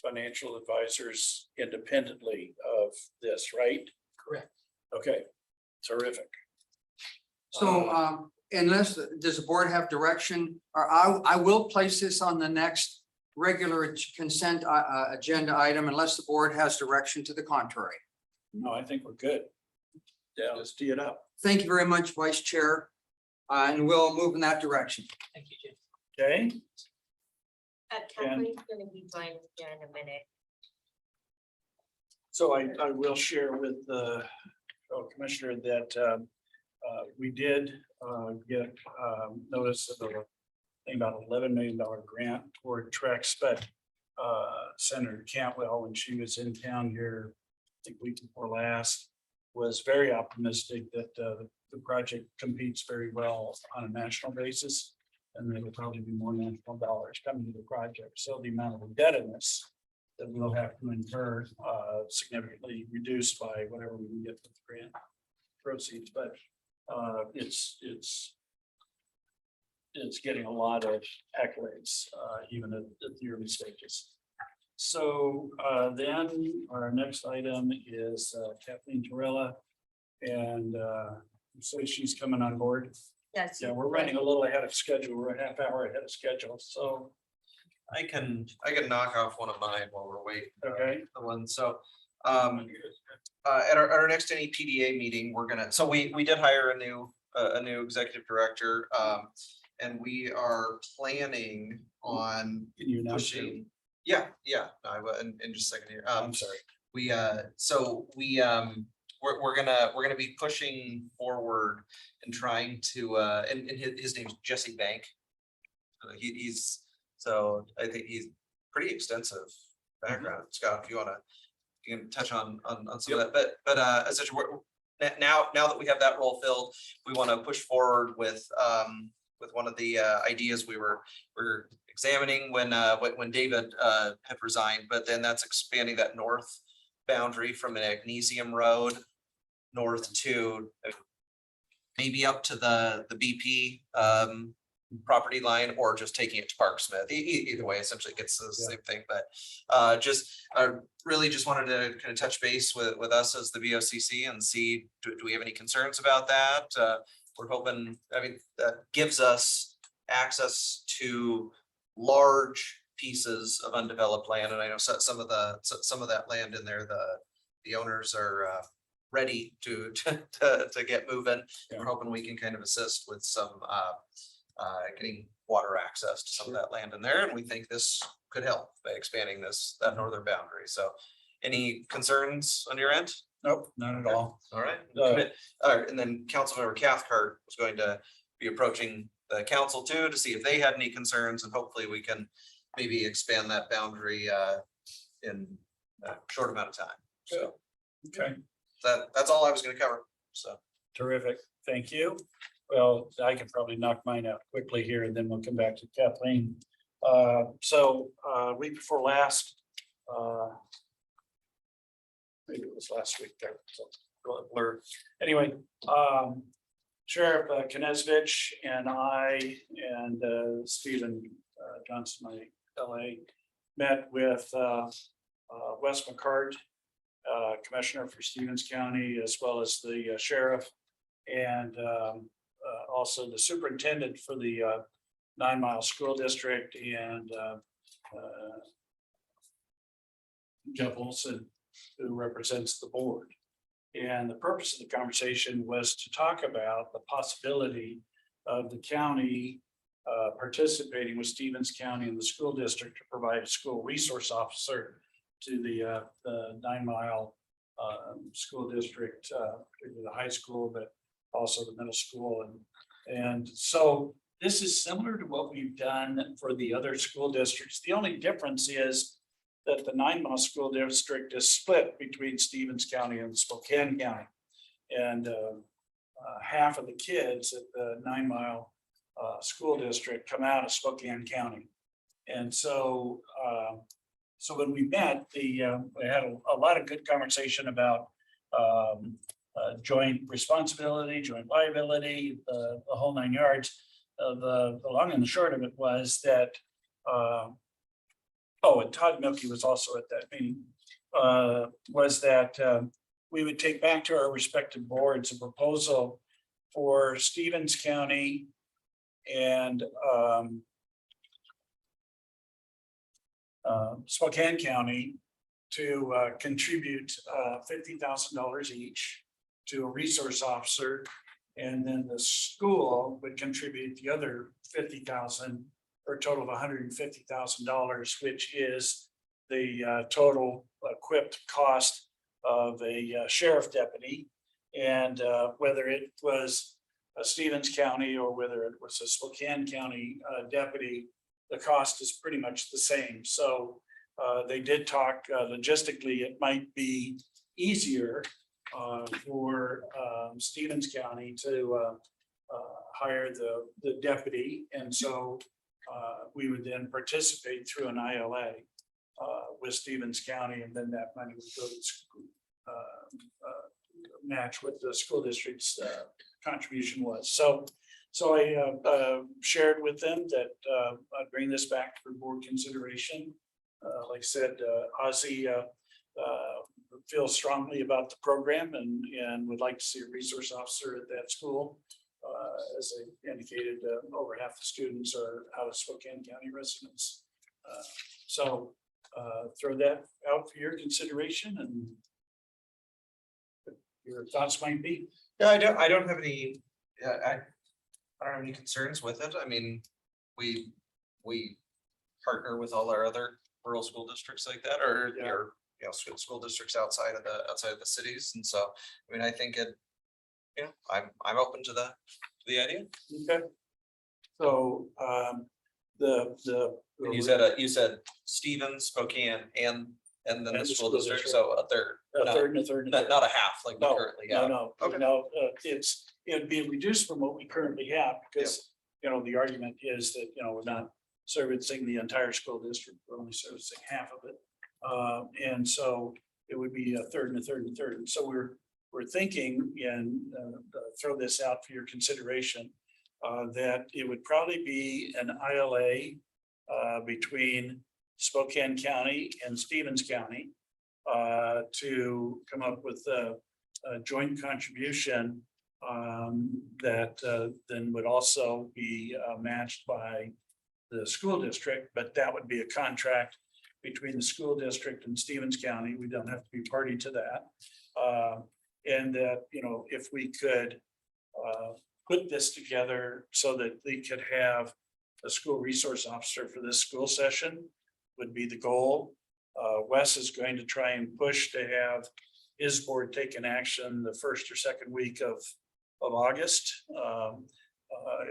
financial advisors independently of this, right? Correct. Okay, terrific. So unless, does the board have direction, or I will place this on the next regular consent agenda item unless the board has direction to the contrary. No, I think we're good. Yeah, let's tee it up. Thank you very much, Vice Chair. And we'll move in that direction. Thank you, Jim. Okay, Kathleen's gonna be joining here in a minute. so I will share with the Commissioner that we did get notice of about $11 million grant toward Trex, but Senator Cantwell, when she was in town here, I think week before last, was very optimistic that the project competes very well on a national basis. And there will probably be more national dollars coming to the project. So the amount of indebtedness that we'll have to incur significantly reduced by whatever we can get with the grant proceeds, but it's getting a lot of accolades, even at the early stages. So then our next item is Kathleen Torella, and so she's coming on board. Yes. Yeah, we're running a little ahead of schedule. We're a half hour ahead of schedule, so, I can knock off one of mine while we're waiting. okay. The one, so, at our next NEPDA meeting, we're gonna, so we did hire a new executive director. And we are planning on Can you announce it? pushing, yeah, I will in just a second here. I'm sorry. We're gonna be pushing forward and trying to, and his name's Jesse Bank. So I think he's pretty extensive background. Scott, if you can touch on some of that, but essentially now that we have that role filled, we want to push forward with one of the ideas we were examining when David had resigned, but then that's expanding that north boundary from an Magnesium Road north to maybe up to the BP property line, or just taking it to Park Smith. Either way, essentially gets the same thing, but really just wanted to kind of touch base with us as the VOCC and see, do we have any concerns about that? We're hoping, I mean, that gives us access to large pieces of undeveloped land. And I know some of that land in there, the owners are ready to get moving. Yeah. We're hoping we can kind of assist with some getting water access to some of that land in there. And we think this could help by expanding that northern boundary. So any concerns on your end? Nope, not at all. All right. Uh, And then Councilmember Cathcart was going to be approaching the council too, to see if they had any concerns, and hopefully we can maybe expand that boundary in a short amount of time. So Okay, that's all I was gonna cover. So. terrific. Thank you. Well, I can probably knock mine out quickly here, and then we'll come back to Kathleen. Week before last, maybe it was last week there, so blur. Anyway, Sheriff Knezvich and I and Stephen Johnson, my LA, met with Wes McCart, Commissioner for Stevens County, as well as the sheriff, and also the superintendent for the 9 Mile School District, and Jeff Olson, who represents the board. And the purpose of the conversation was to talk about the possibility of the county participating with Stevens County and the school district to provide a school resource officer to the 9 Mile school district, particularly the high school, but also the middle school. And so This is similar to what we've done for the other school districts. The only difference is that the 9 Mile School District is split between Stevens County and Spokane County. And half of the kids at the 9 Mile School District come out of Spokane County. And so, so when we met, we had a lot of good conversation about joint responsibility, joint liability, the whole 9 yards. The long and the short of it was that, and Todd Milkey was also at that meeting, was that we would take back to our respective boards a proposal for Stevens County and Spokane County to contribute $50,000 each to a resource officer. And then the school would contribute the other 50,000 for a total of $150,000, which is the total equipped cost of a sheriff deputy. And whether it was a Stevens County or whether it was a Spokane County deputy, the cost is pretty much the same. So they did talk logistically, it might be easier for Stevens County to hire the deputy. And so we would then participate through an ILA with Stevens County, and then that money would go to match what the school district's contribution was. So I shared with them that I'd bring this back for board consideration. Like I said, Ozzy feels strongly about the program and would like to see a resource officer at that school. As I indicated, over half the students are out of Spokane County residents. So throw that out for your consideration and your thoughts might be. Yeah, I don't have any, I don't have any concerns with it. I mean, we partner with all our other rural school districts like that, or, Yeah. or, school districts outside of the cities. And so, I mean, I think it, I'm open to the idea. Okay. So You said Stevens, Spokane, and then the school district, so a third. a third and a third. and a third. Not a half like we No, currently No, have. no, Okay. no, it'd be reduced from what we currently have because, the argument is that, we're not servicing the entire school district, we're only servicing half of it. And so it would be a third and a third and a third. And so we're thinking, and throw this out for your consideration, that it would probably be an ILA between Spokane County and Stevens County to come up with a joint contribution that then would also be matched by the school district, but that would be a contract between the school district and Stevens County. We don't have to be party to that. And that, if we could put this together so that they could have a school resource officer for this school session would be the goal. Wes is going to try and push to have his board take an action the first or second week of August.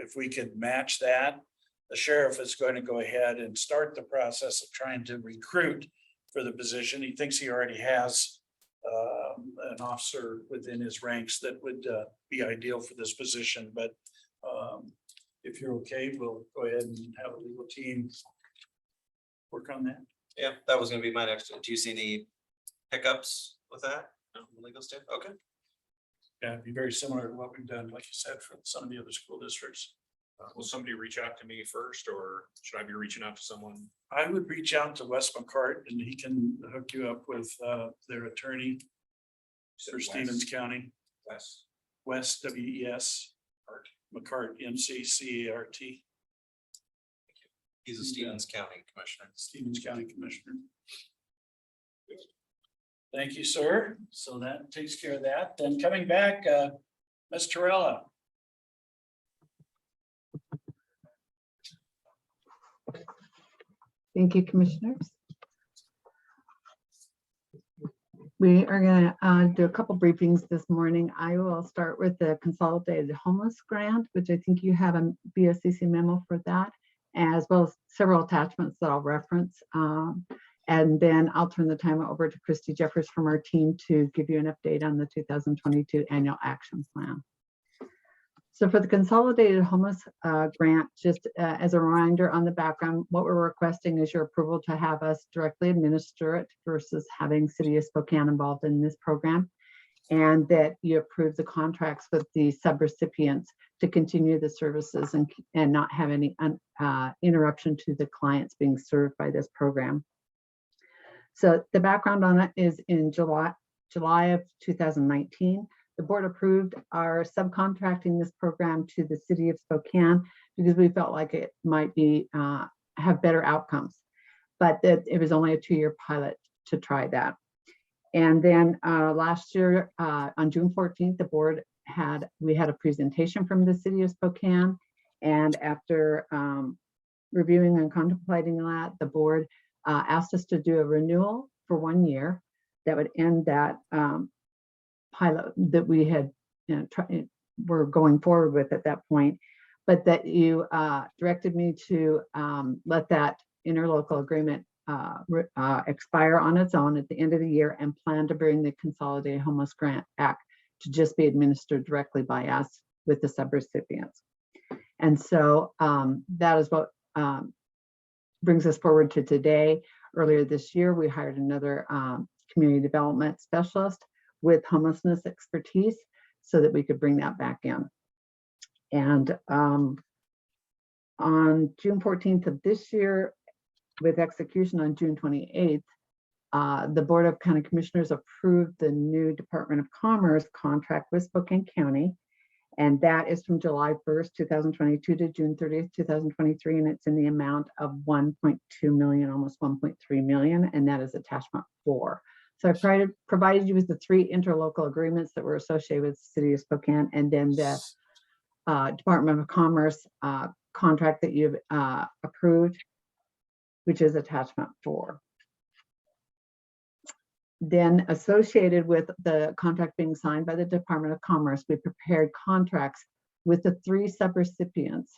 If we could match that, the sheriff is going to go ahead and start the process of trying to recruit for the position. He thinks he already has an officer within his ranks that would be ideal for this position, but if you're okay, we'll go ahead and have a legal team work on that. Yeah, that was gonna be my next. Do you see any hiccups with that? No, legal stand, okay. Yeah, it'd be very similar to what we've done, like you said, for some of the other school districts. Will somebody reach out to me first, or should I be reaching out to someone? I would reach out to Wes McCart and he can hook you up with their attorney for Stevens County. Wes. Wes, WES, McCart, MCCART, He's a Stevens County Commissioner. Stevens County Commissioner. Thank you, sir. So that takes care of that. Then coming back, Ms. Torella. Thank you, commissioners. We are going to do a couple briefings this morning. I will start with the Consolidated Homeless Grant, which I think you have a BOCC memo for that, as well as several attachments that I'll reference. And then I'll turn the time over to Christy Jeffers from our team to give you an update on the 2022 Annual Action Plan. So for the Consolidated Homeless Grant, just as a reminder on the background, what we're requesting is your approval to have us directly administer it versus having City of Spokane involved in this program, and that you approve the contracts with the subrecipients to continue the services and not have any interruption to the clients being served by this program. So the background on it is in July of 2019. The board approved our subcontracting this program to the City of Spokane because we felt like it might be have better outcomes, but that it was only a 2-year pilot to try that. And then last year on June 14th, the board had a presentation from the City of Spokane, and after reviewing and contemplating that, the board asked us to do a renewal for 1 year that would end that pilot that we had were going forward with at that point, but that you directed me to let that interlocal agreement expire on its own at the end of the year, and plan to bring the Consolidated Homeless Grant back to just be administered directly by us with the subrecipients. And so that is what brings us forward to today. Earlier this year, we hired another community development specialist with homelessness expertise so that we could bring that back in. And on June 14th of this year, with execution on June 28th, the Board of County Commissioners approved the new Department of Commerce contract with Spokane County. And that is from July 1st, 2022 to June 30th, 2023. And it's in the amount of 1.2 million, almost 1.3 million. And that is attachment 4. So I provided you with the 3 interlocal agreements that were associated with the City of Spokane, and then the Department of Commerce contract that you've approved, which is attachment 4. Then associated with the contract being signed by the Department of Commerce, we prepared contracts with the 3 subrecipients,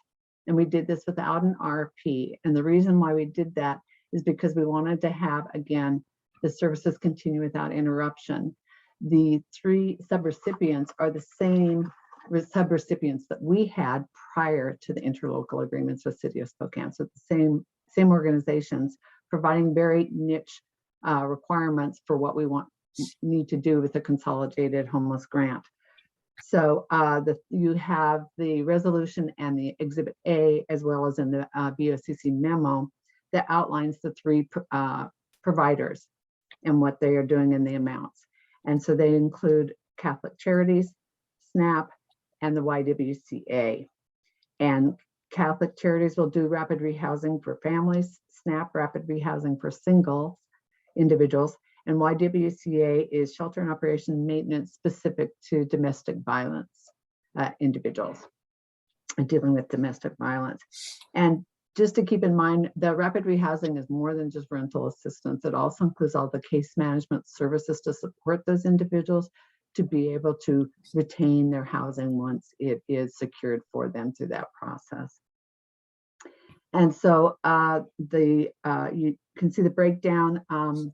and we did this without an RFP. And the reason why we did that is because we wanted to have, again, the services continue without interruption. The 3 subrecipients are the same subrecipients that we had prior to the interlocal agreements with City of Spokane. So the same organizations providing very niche requirements for what we need to do with the Consolidated Homeless Grant. So you have the resolution and the Exhibit A, as well as in the BOCC memo that outlines the 3 providers and what they are doing in the amounts. And so they include Catholic Charities, SNAP, and the YWCA. And Catholic Charities will do rapid rehousing for families, SNAP rapid rehousing for single individuals, and YWCA is shelter and operation maintenance specific to domestic violence individuals and dealing with domestic violence. And just to keep in mind, the rapid rehousing is more than just rental assistance. It also includes all the case management services to support those individuals to be able to retain their housing once it is secured for them through that process. And so you can see the breakdown of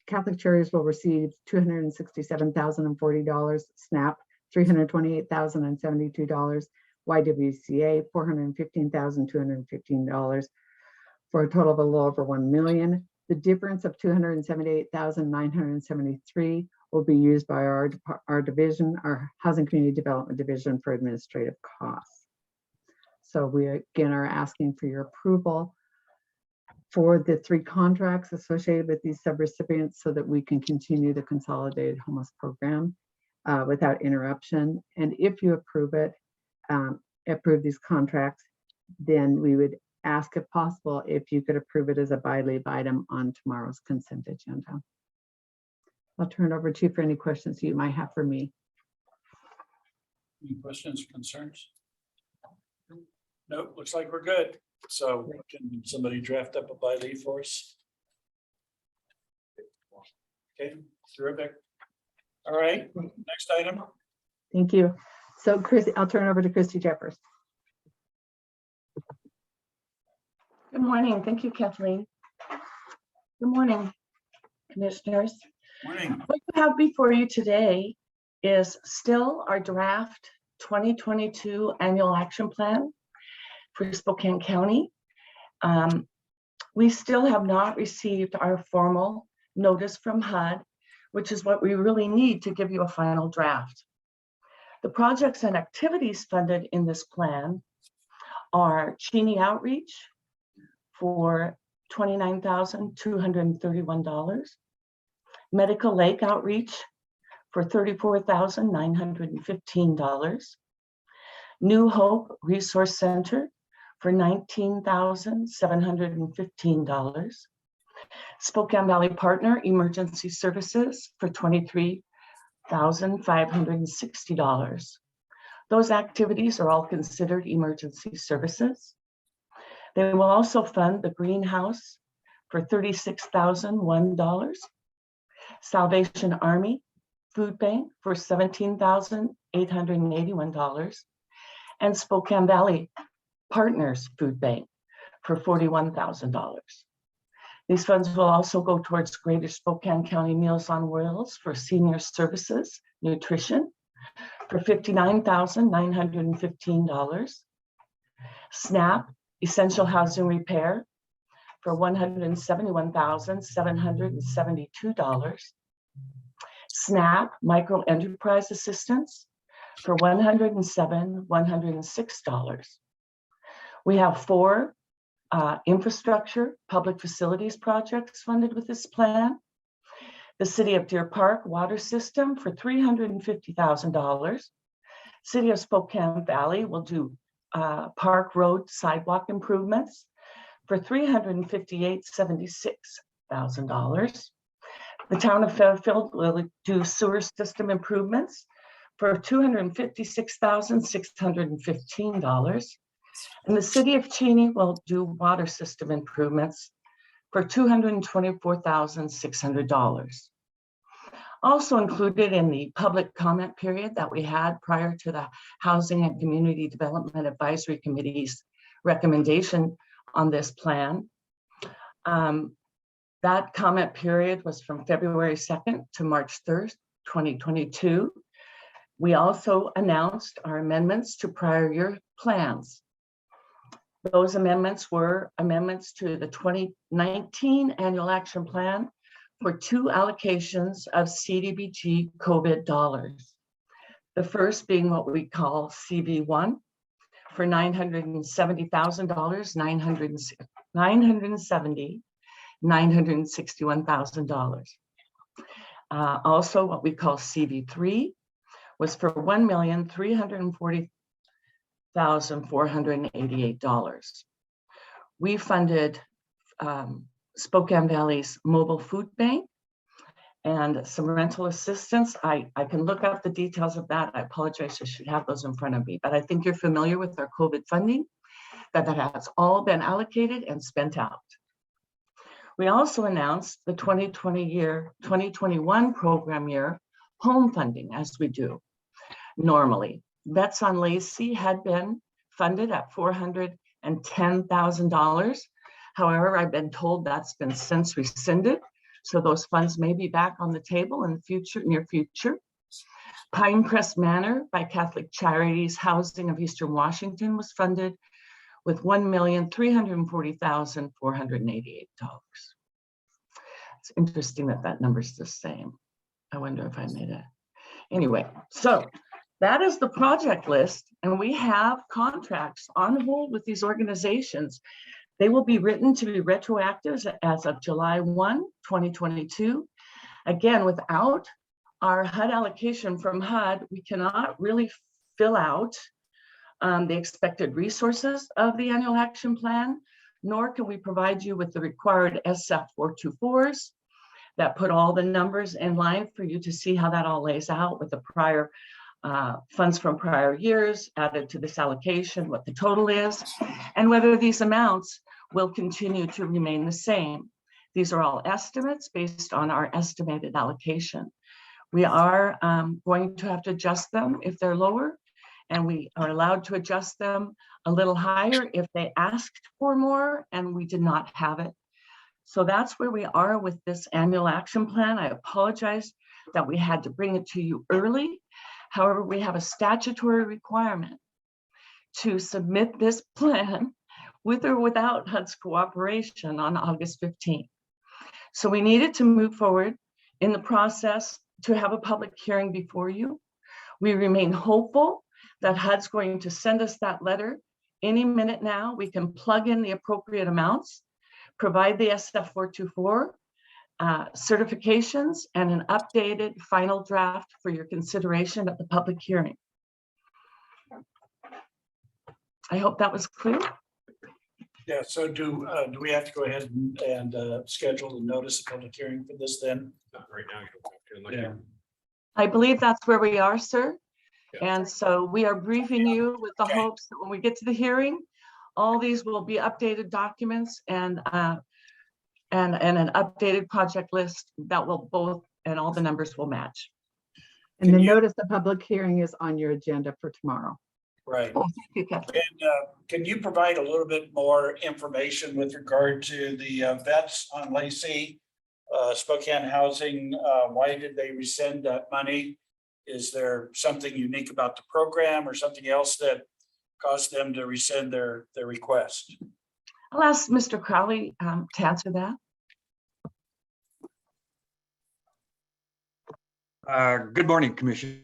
Catholic Charities will receive $267,040, SNAP $328,072, YWCA $415,215, for a total of a little over $1 million. The difference of $278,973 will be used by our division, our Housing Community Development Division, for administrative costs. So we again are asking for your approval for the 3 contracts associated with these subrecipients so that we can continue the Consolidated Homeless Program without interruption. And if you approve these contracts, then we would ask, if possible, if you could approve it as a by leave item on tomorrow's consent agenda. I'll turn it over to you for any questions you might have for me. Any questions or concerns? Nope, looks like we're good. So can somebody draft up a by leave for us? Okay, Terrific. All right, next item. Thank you. So Chris, I'll turn it over to Christy Jeffers. Good morning. Thank you, Kathleen. Good morning, commissioners. Morning. What you have before you today is still our draft 2022 annual action plan for Spokane County. We still have not received our formal notice from HUD, which is what we really need to give you a final draft. The projects and activities funded in this plan are Cheney Outreach for $29,231, Medical Lake Outreach for $34,915, New Hope Resource Center for $19,715, Spokane Valley Partner Emergency Services for $23,560. Those activities are all considered emergency services. They will also fund the greenhouse for $36,001, Salvation Army Food Bank for $17,881, and Spokane Valley Partners Food Bank for $41,000. These funds will also go towards Greater Spokane County Meals on Wheels for senior services, nutrition for $59,915, SNAP Essential Housing Repair for $171,772, SNAP Micro Enterprise Assistance for $106. We have 4 infrastructure public facilities projects funded with this plan. The City of Deer Park Water System for $350,000. City of Spokane Valley will do Park Road sidewalk improvements for $356,076. The town of Fairfield will do sewer system improvements for $256,615. And the City of Cheney will do water system improvements for $224,600. Also included in the public comment period that we had prior to the Housing and Community Development Advisory Committee's recommendation on this plan. That comment period was from February 2nd to March 3rd, 2022. We also announced our amendments to prior year plans. Those amendments were amendments to the 2019 annual action plan for 2 allocations of CDBG COVID dollars. The first being what we call CV1 for $970,000, $961,000. Also what we call CV3 was for $1,340,488. We funded Spokane Valley's mobile food bank and some rental assistance. I can look up the details of that. I apologize, I should have those in front of me, but I think you're familiar with our COVID funding, that has all been allocated and spent out. We also announced the 2021 program year home funding, as we do normally. Vets on Lacey had been funded at $410,000. However, I've been told that's been since rescinded. So those funds may be back on the table in the future, near future. Pinecrest Manor by Catholic Charities Housing of Eastern Washington was funded with $1,340,488. It's interesting that that number is the same. I wonder if I made it. Anyway, so that is the project list, and we have contracts on hold with these organizations. They will be written to be retroactive as of July 1, 2022. Again, without our HUD allocation from HUD, we cannot really fill out the expected resources of the annual action plan, nor can we provide you with the required SF 424s that put all the numbers in line for you to see how that all lays out with the prior funds from prior years added to this allocation, what the total is, and whether these amounts will continue to remain the same. These are all estimates based on our estimated allocation. We are going to have to adjust them if they're lower, and we are allowed to adjust them a little higher if they asked for more and we did not have it. So that's where we are with this annual action plan. I apologize that we had to bring it to you early. However, we have a statutory requirement to submit this plan with or without HUD's cooperation on August 15th. So we needed to move forward in the process to have a public hearing before you. We remain hopeful that HUD's going to send us that letter any minute now. We can plug in the appropriate amounts, provide the SF 424 certifications, and an updated final draft for your consideration at the public hearing. I hope that was clear. Yeah, so do we have to go ahead and schedule the notice of public hearing for this then? Not right now. Yeah. I believe that's where we are, sir. And so we are briefing you with the hopes that when we get to the hearing, all these will be updated documents and an updated project list that will both, and all the numbers will match. And the notice of public hearing is on your agenda for tomorrow. Right. Oh, thank you, Kathleen. And can you provide a little bit more information with regard to the vets on Lacey, Spokane Housing? Why did they rescind that money? Is there something unique about the program or something else that caused them to rescind their request? I'll ask Mr. Crowley to answer that. Good morning, Commissioners.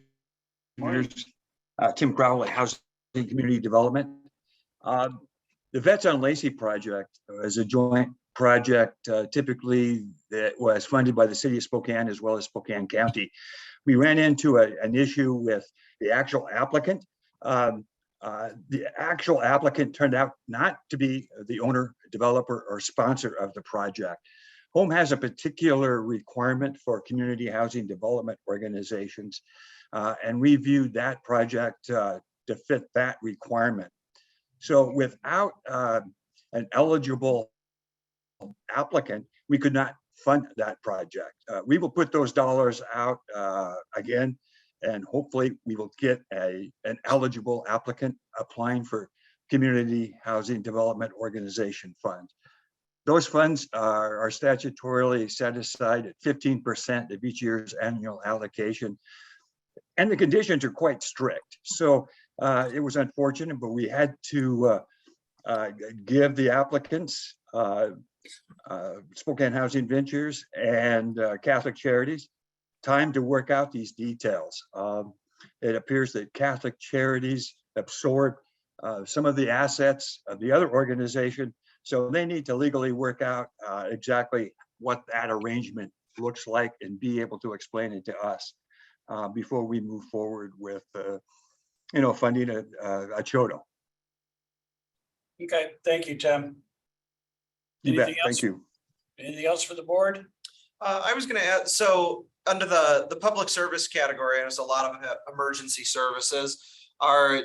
Tim Crowley, Housing and Community Development. The Vets on Lacey project is a joint project typically that was funded by the city of Spokane as well as Spokane County. We ran into an issue with the actual applicant. The actual applicant turned out not to be the owner, developer, or sponsor of the project. Home has a particular requirement for community housing development organizations, and we viewed that project to fit that requirement. So without an eligible applicant, we could not fund that project. We will put those dollars out again, and hopefully we will get an eligible applicant applying for community housing development organization funds. Those funds are statutorily set aside at 15% of each year's annual allocation. And the conditions are quite strict. So it was unfortunate, but we had to give the applicants, Spokane Housing Ventures and Catholic Charities, time to work out these details. It appears that Catholic Charities absorbed some of the assets of the other organization, so they need to legally work out exactly what that arrangement looks like and be able to explain it to us before we move forward with, funding a CHODO. Okay, thank you, Tim. You bet. Anything else? Thank you. Anything else for the board? I was gonna add, so under the public service category, there's a lot of emergency services. Are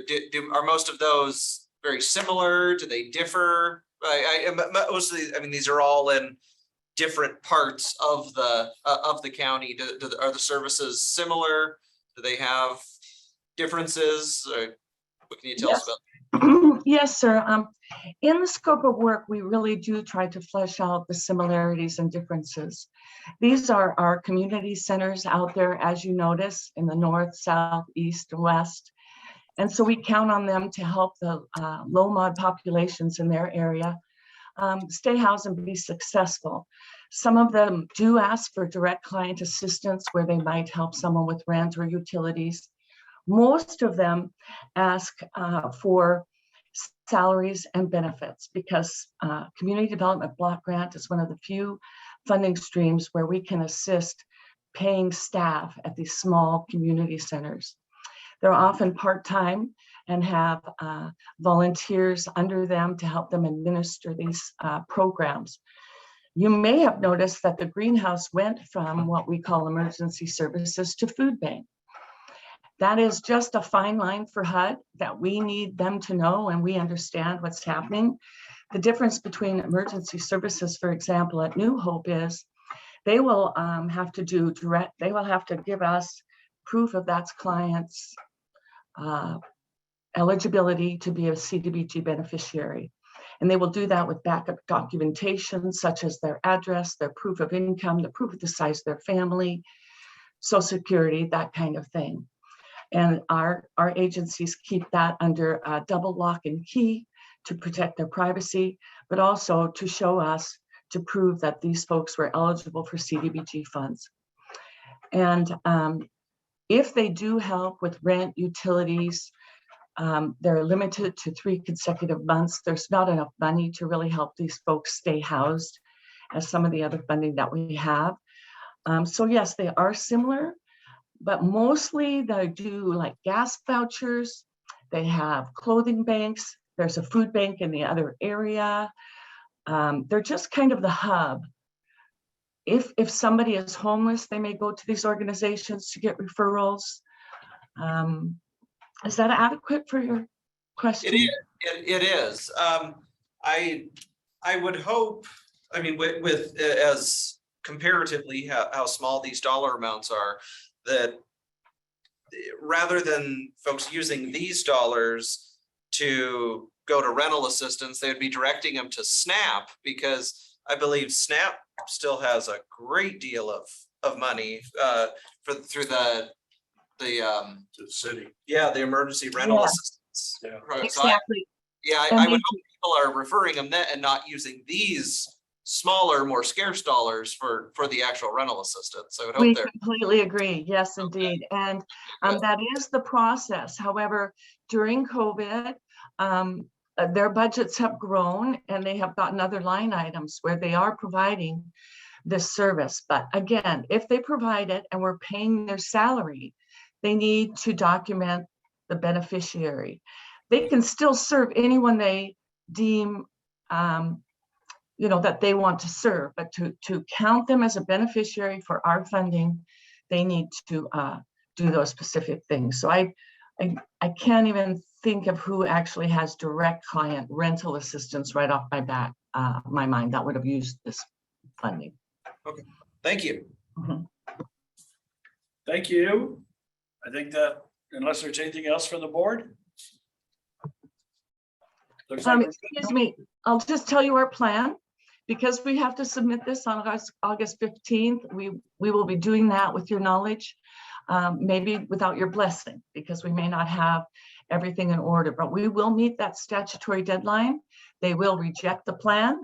most of those very similar? Do they differ? Mostly, I mean, these are all in different parts of the county. Are the services similar? Do they have differences? Or what can you tell us about? Yes, sir. In the scope of work, we really do try to flesh out the similarities and differences. These are our community centers out there, as you notice, in the north, south, east, and west. And so we count on them to help the low mod populations in their area stay housed and be successful. Some of them do ask for direct client assistance where they might help someone with rent or utilities. Most of them ask for salaries and benefits because community development block grant is one of the few funding streams where we can assist paying staff at these small community centers. They're often part-time and have volunteers under them to help them administer these programs. You may have noticed that the greenhouse went from what we call emergency services to food bank. That is just a fine line for HUD that we need them to know, and we understand what's happening. The difference between emergency services, for example, at New Hope is they will have to do direct, they will have to give us proof of that client's eligibility to be a CDBG beneficiary. And they will do that with backup documentation, such as their address, their proof of income, the proof of the size of their family, Social Security, that kind of thing. And our agencies keep that under a double lock and key to protect their privacy, but also to show us to prove that these folks were eligible for CDBG funds. And if they do help with rent, utilities, they're limited to 3 consecutive months. There's not enough money to really help these folks stay housed as some of the other funding that we have. So yes, they are similar, but mostly they do like gas vouchers. They have clothing banks. There's a food bank in the other area. They're just kind of the hub. If somebody is homeless, they may go to these organizations to get referrals. Is that adequate for your question? It is. I would hope, I mean, with as comparatively how small these dollar amounts are, that rather than folks using these dollars to go to rental assistance, they would be directing them to SNAP, because I believe SNAP still has a great deal of money through the To the city. yeah, the emergency rental Yeah. assistance. Yeah. program. So I And would they- hope people are referring them that and not using these smaller, more scarce dollars for the actual rental assistance. I would We hope they're completely agree. Yes, indeed. And Good. that is the process. However, during COVID, their budgets have grown and they have gotten other line items where they are providing this service. But again, if they provide it and we're paying their salary, they need to document the beneficiary. They can still serve anyone they deem that they want to serve, but to count them as a beneficiary for our funding, they need to do those specific things. So I can't even think of who actually has direct client rental assistance right off my mind that would have used this funding. Thank you. Thank you. I think that unless there's anything else for the board. Looks like we're- Excuse me, I'll just tell you our plan. Because we have to submit this on August 15th, we will be doing that with your knowledge, maybe without your blessing, because we may not have everything in order, but we will meet that statutory deadline. They will reject the plan,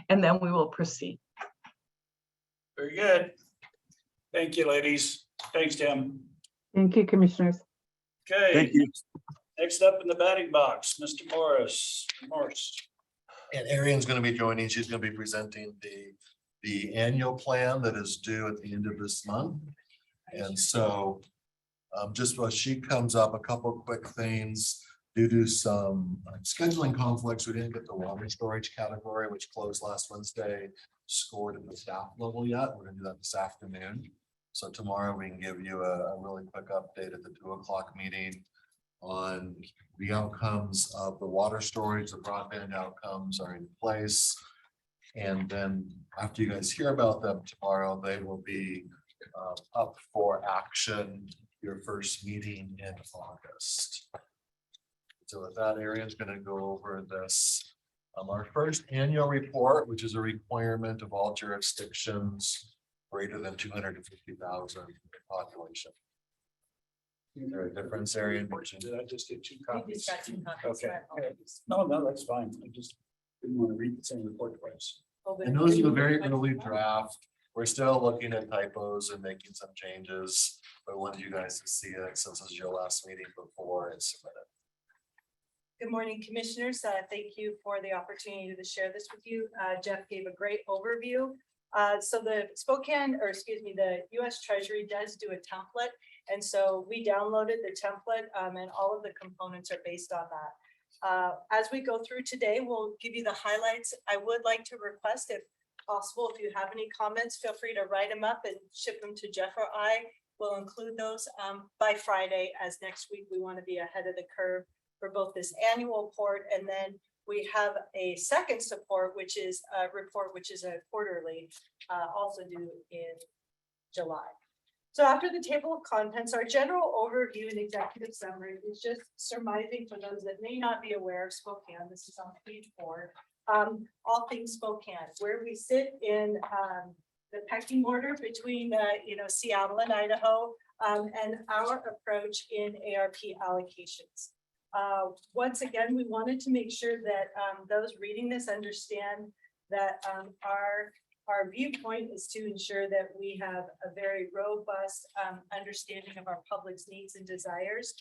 and then we will proceed. Very good. Thank you, ladies. Thanks, Tim. Thank you, commissioners. Okay. Thank you. Next up in the batting box, Mr. Morris. And Arian's going to be joining. She's going to be presenting the annual plan that is due at the end of this month. And so just while she comes up, a couple of quick things. Due to some scheduling conflicts, we didn't get the water storage category, which closed last Wednesday, scored at the staff level yet. We're going to do that this afternoon. So tomorrow we can give you a really quick update at the 2 o'clock meeting on the outcomes of the water storage. The broadband outcomes are in place. And then after you guys hear about them tomorrow, they will be up for action, your first meeting in August. So with that, Arian's going to go over this. Our first annual report, which is a requirement of all jurisdictions greater than 250,000 population. Is there a difference, Arian? Did I just get 2 We copies? just got 2 copies. Okay. No, that's fine. I just didn't want to read the same report twice. And those are the very early draft. We're still looking at typos and making some changes, but I wanted you guys to see it since this is your last meeting before it's submitted. Good morning, commissioners. Thank you for the opportunity to share this with you. Jeff gave a great overview. So the the US Treasury does do a template. And so we downloaded the template and all of the components are based on that. As we go through today, we'll give you the highlights. I would like to request, if possible, if you have any comments, feel free to write them up and ship them to Jeff or I. We'll include those by Friday, as next week we want to be ahead of the curve for both this annual report, and then we have a second support, which is a report, which is a quarterly, also due in July. So after the table of contents, our general overview and executive summary is just surmising for those that may not be aware of Spokane. This is on page 4. All things Spokane, where we sit in the pecking order between Seattle and Idaho, and our approach in ARP allocations. Once again, we wanted to make sure that those reading this understand that our viewpoint is to ensure that we have a very robust understanding of our public's needs and desires.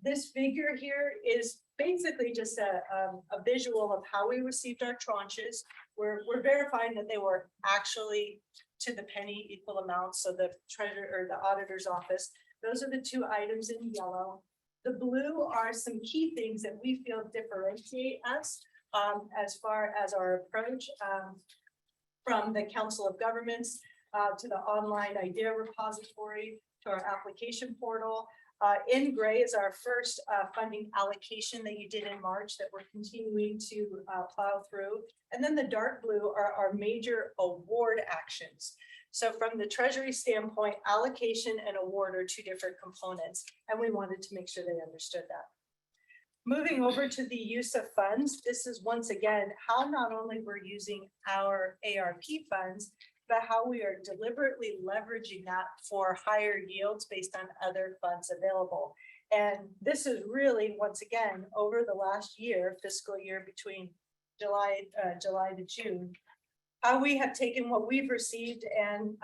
This figure here is basically just a visual of how we received our tranches. We're verifying that they were actually to the penny equal amounts. So the treasurer or the auditor's office, those are the 2 items in yellow. The blue are some key things that we feel differentiate us as far as our approach from the Council of Governments to the online idea repository to our application portal. In gray is our first funding allocation that you did in March that we're continuing to plow through. And then the dark blue are our major award actions. So from the Treasury standpoint, allocation and award are 2 different components, and we wanted to make sure they understood that. Moving over to the use of funds, this is once again how not only we're using our ARP funds, but how we are deliberately leveraging that for higher yields based on other funds available. And this is really, once again, over the last year, fiscal year between July to June, how we have taken what we've received and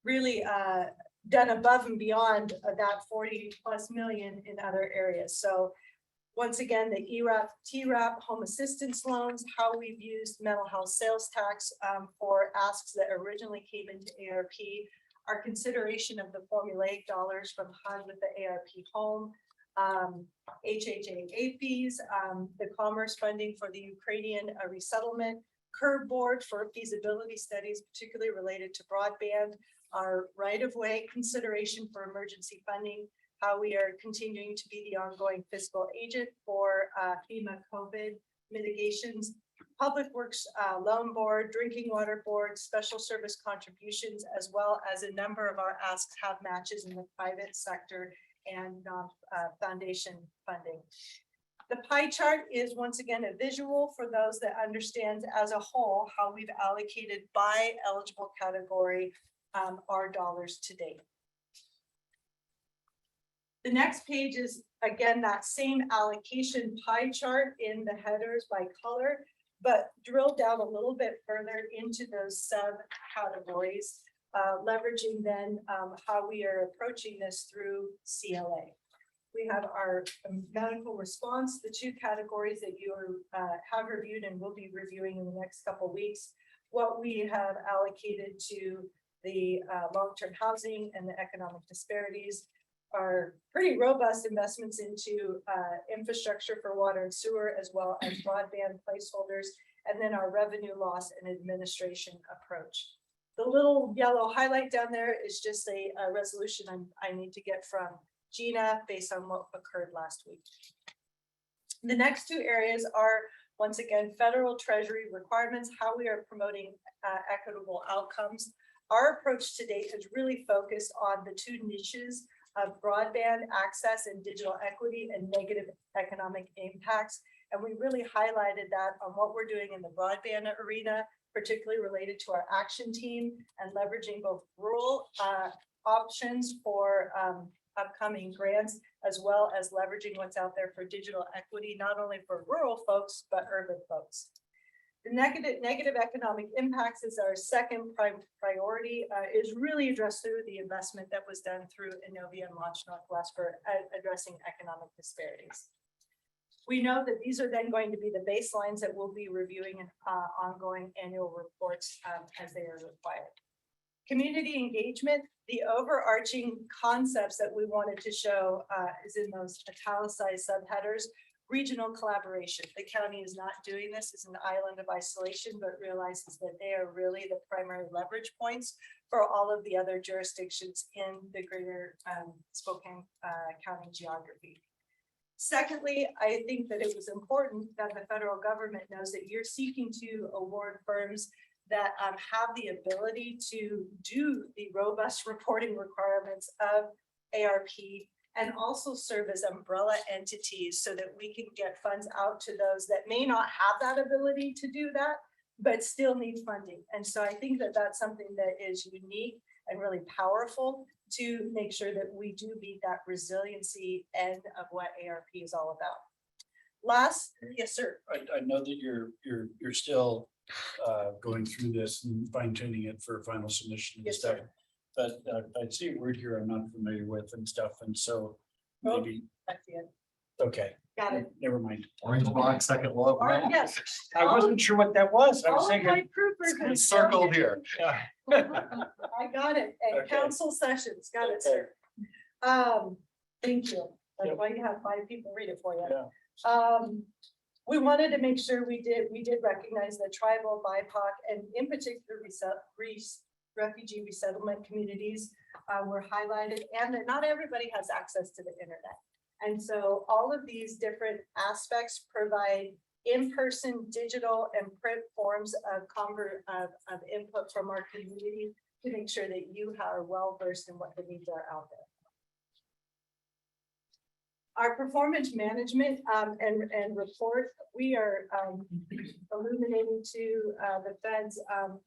really done above and beyond that 40+ million in other areas. So once again, the ERAP, TRAP, home assistance loans, how we've used mental health sales tax for asks that originally came into ARP, our consideration of the formulaic dollars from HUD with the ARP home, HHAA fees, the commerce funding for the Ukrainian resettlement, curb board for feasibility studies, particularly related to broadband, our right-of-way consideration for emergency funding, how we are continuing to be the ongoing fiscal agent for FEMA COVID mitigations, Public Works Loan Board, Drinking Water Board, Special Service contributions, as well as a number of our asks have matches in the private sector and foundation funding. The pie chart is once again a visual for those that understand as a whole how we've allocated by eligible category our dollars to date. The next page is again that same allocation pie chart in the headers by color, but drill down a little bit further into those subcategories, leveraging then how we are approaching this through CLA. We have our medical response, the 2 categories that you have reviewed and will be reviewing in the next couple of weeks. What we have allocated to the long-term housing and the economic disparities are pretty robust investments into infrastructure for water and sewer, as well as broadband placeholders, and then our revenue loss and administration approach. The little yellow highlight down there is just a resolution I need to get from Gina based on what occurred last week. The next 2 areas are, once again, federal treasury requirements, how we are promoting equitable outcomes. Our approach to date has really focused on the 2 niches of broadband access and digital equity and negative economic impacts. And we really highlighted that on what we're doing in the broadband arena, particularly related to our action team and leveraging both rural options for upcoming grants, as well as leveraging what's out there for digital equity, not only for rural folks, but urban folks. The negative economic impacts is our second priority, is really addressed through the investment that was done through Innovia and Launch Northwest for addressing economic disparities. We know that these are then going to be the baselines that we'll be reviewing in ongoing annual reports as they are required. Community engagement, the overarching concepts that we wanted to show is in those italicized subheaders. Regional collaboration. The county is not doing this as an island of isolation, but realizes that they are really the primary leverage points for all of the other jurisdictions in the greater Spokane County geography. Secondly, I think that it was important that the federal government knows that you're seeking to award firms that have the ability to do the robust reporting requirements of ARP and also serve as umbrella entities so that we can get funds out to those that may not have that ability to do that, but still need funding. And so I think that that's something that is unique and really powerful to make sure that we do meet that resiliency end of what ARP is all about. Last, yes, sir. I know that you're still going through this and fine tuning it for final submission and Yes, stuff. sir. But I see a word here I'm not familiar with and stuff, and so Oh. maybe, That's it. okay, Got it. never mind. Orange box, second logo. All right, yes. I wasn't sure what that was. I was All of my thinking. proofers. It's circled here. I got it. And Okay. council sessions, got it, sir. Thank you. That's Yep. why you have 5 people read it for you. Yeah. We wanted to make sure we did recognize the tribal, BIPOC, and in particular, refugee resettlement communities were highlighted, and that not everybody has access to the internet. And so all of these different aspects provide in-person, digital, and print forms of input from our community to make sure that you are well versed in what the needs are out there. Our performance management and report, we are illuminating to the feds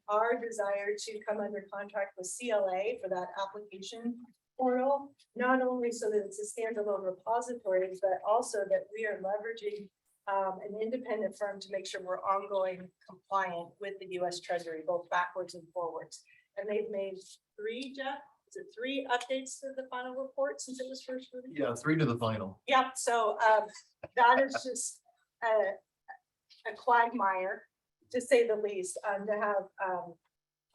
our desire to come under contract with CLA for that application portal, not only so that it's a standalone repository, but also that we are leveraging an independent firm to make sure we're ongoing compliant with the US Treasury, both backwards and forwards. And they've made 3, Jeff? Is it 3 updates to the final report since it was first released? Yeah, 3 to the final. Yep, so that is just a quagmire, to say the least, to have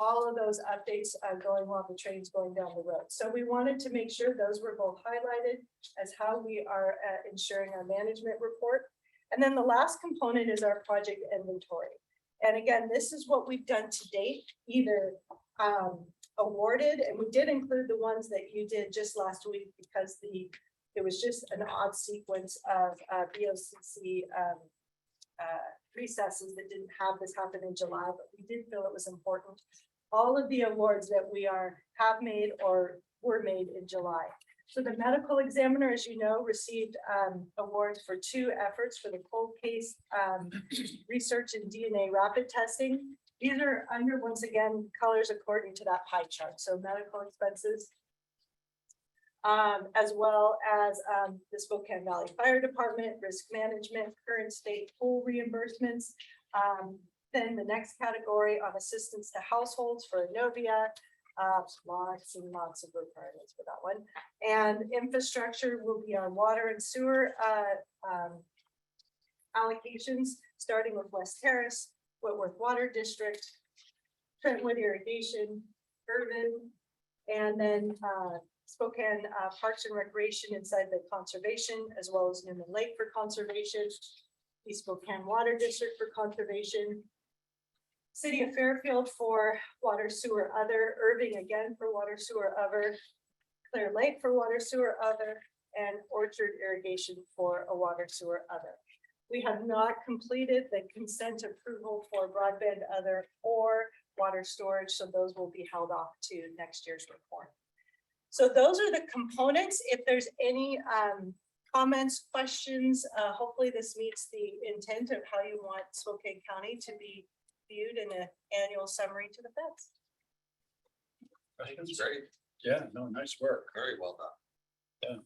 all of those updates going while the train's going down the road. So we wanted to make sure those were both highlighted as how we are ensuring our management report. And then the last component is our project inventory. And again, this is what we've done to date, either awarded, and we did include the ones that you did just last week because it was just an odd sequence of BOCC recesses that didn't have this happen in July, but we did feel it was important. All of the awards that we have made or were made in July. So the medical examiner, as you know, received awards for 2 efforts for the cold case research and DNA rapid testing. These are under, once again, colors according to that pie chart. So medical expenses, as well as the Spokane Valley Fire Department, risk management, current state pool reimbursements. Then the next category on assistance to households for Innovia, lots and lots of requirements for that one. And infrastructure will be our water and sewer allocations, starting with West Terrace, Whitworth Water District, Trentwood Irrigation, Urban, and then Spokane Parks and Recreation inside the conservation, as well as Newman Lake for conservation, the Spokane Water District for conservation, City of Fairfield for water sewer other, Irving again for water sewer other, Clear Lake for water sewer other, and Orchard Irrigation for a water sewer other. We have not completed the consent approval for broadband other or water storage, so those will be held off to next year's report. So those are the components. If there's any comments, questions, hopefully this meets the intent of how you want Spokane County to be viewed in an annual summary to the feds. That's great. Yeah, no, nice work. Very well done.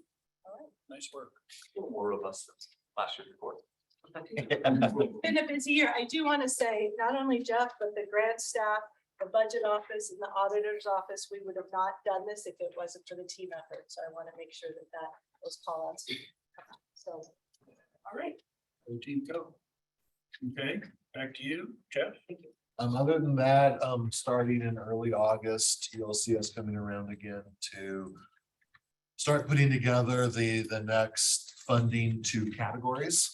All right. Nice work. A little more robust than last year's report. It's been a busy year. I do want to say, not only Jeff, but the grant staff, the budget office and the auditor's office, we would have not done this if it wasn't for the team effort. So I want to make sure that those call outs. So, all right. Go team, go. Okay, back to you, Jeff. Thank you. Other than that, starting in early August, you'll see us coming around again to start putting together the next funding 2 categories.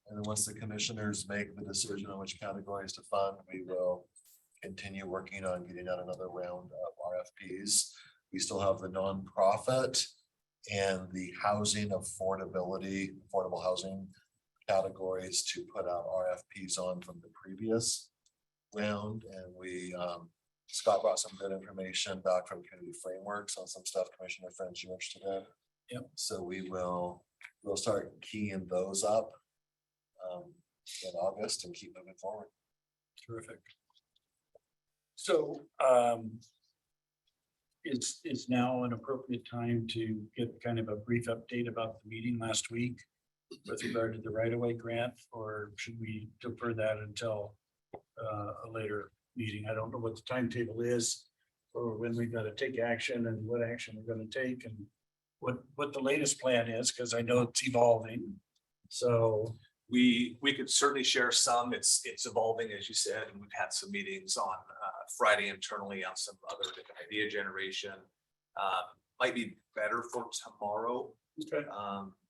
And then once the commissioners make the decision on which categories to fund, we will continue working on getting out another round of RFPs. We still have the nonprofit and the housing affordability, affordable housing categories to put out RFPs on from the previous round. And we, Scott brought some good information back from community frameworks on some stuff, Commissioner French, you're interested in. Yep. So we'll start keying those up in August and keep moving forward. Terrific. So, is now an appropriate time to get kind of a brief update about the meeting last week with regard to the right-of-way grant, or should we defer that until a later meeting? I don't know what the timetable is or when we've got to take action and what action we're going to take and what the latest plan is, because I know it's evolving. So We could certainly share some. It's evolving, as you said, and we've had some meetings on Friday internally on some other different idea generation. Might be better for tomorrow. okay.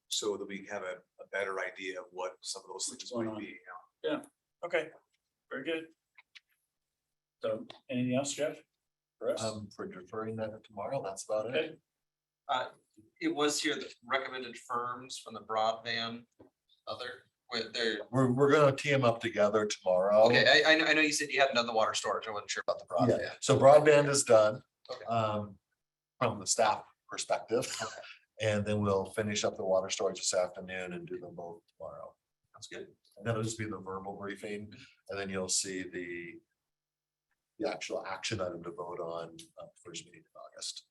So that we have a better idea of what some of those things Going might on. be. Okay, very good. So anything else, Jeff? For us? For deferring that to tomorrow, that's about Okay. it. It was here, the recommended firms from the broadband other, where they're, We're gonna tee them up together tomorrow. okay, I know you said you hadn't done the water storage. I wasn't sure about the broadband. Yeah, so broadband is done. Okay. From the staff perspective. And then we'll finish up the water storage this afternoon and do them both tomorrow. That's good. And that'll just be the verbal briefing, and then you'll see the actual action item to vote on first meeting in August.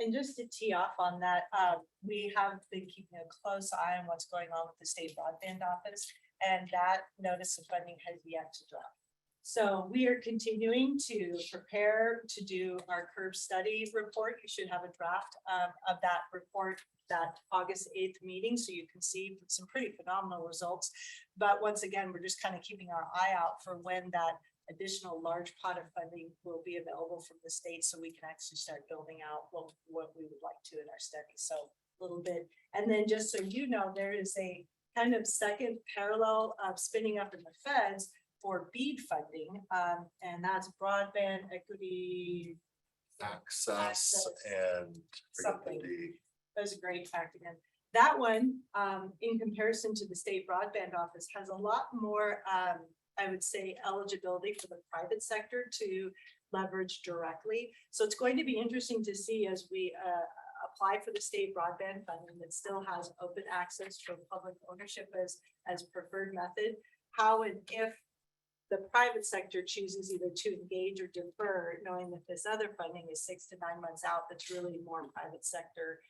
And just to tee off on that, we have been keeping a close eye on what's going on with the state broadband office, and that notice of funding has yet to drop. So we are continuing to prepare to do our curve study report. You should have a draft of that report, that August 8th meeting, so you can see some pretty phenomenal results. But once again, we're just kind of keeping our eye out for when that additional large pot of funding will be available from the state, so we can actually start building out what we would like to in our study. So a little bit, and then just so you know, there is a kind of second parallel of spinning up in the feds for BEAD funding, and that's broadband equity Access and. something. That was a great acronym. That one, in comparison to the state broadband office, has a lot more, I would say, eligibility for the private sector to leverage directly. So it's going to be interesting to see as we apply for the state broadband funding that still has open access for public ownership as preferred method, how and if the private sector chooses either to engage or defer, knowing that this other funding is 6 to 9 months out, that's really more private sector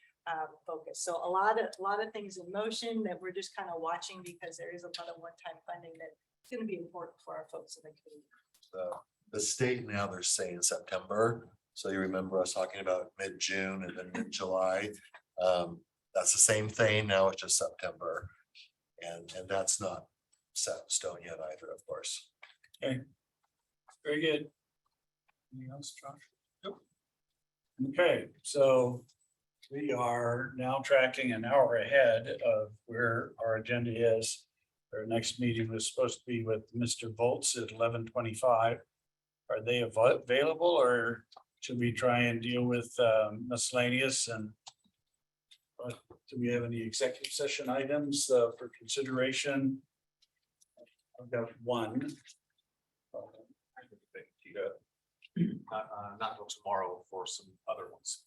focus. So a lot of things in motion that we're just kind of watching, because there is a lot of one-time funding that's going to be important for our folks in the community. The state now, they're saying September. So you remember us talking about mid-June and then mid-July. That's the same thing. Now it's just September. And that's not set in stone yet either, of course. Okay. Very good. Anything else, Josh? Nope. Okay, so we are now tracking an hour ahead of where our agenda is. Our next meeting was supposed to be with Mr. Volts at 11:25. Are they available, or should we try and deal with miscellaneous? And do we have any executive session items for consideration? I've got one. Not until tomorrow for some other ones.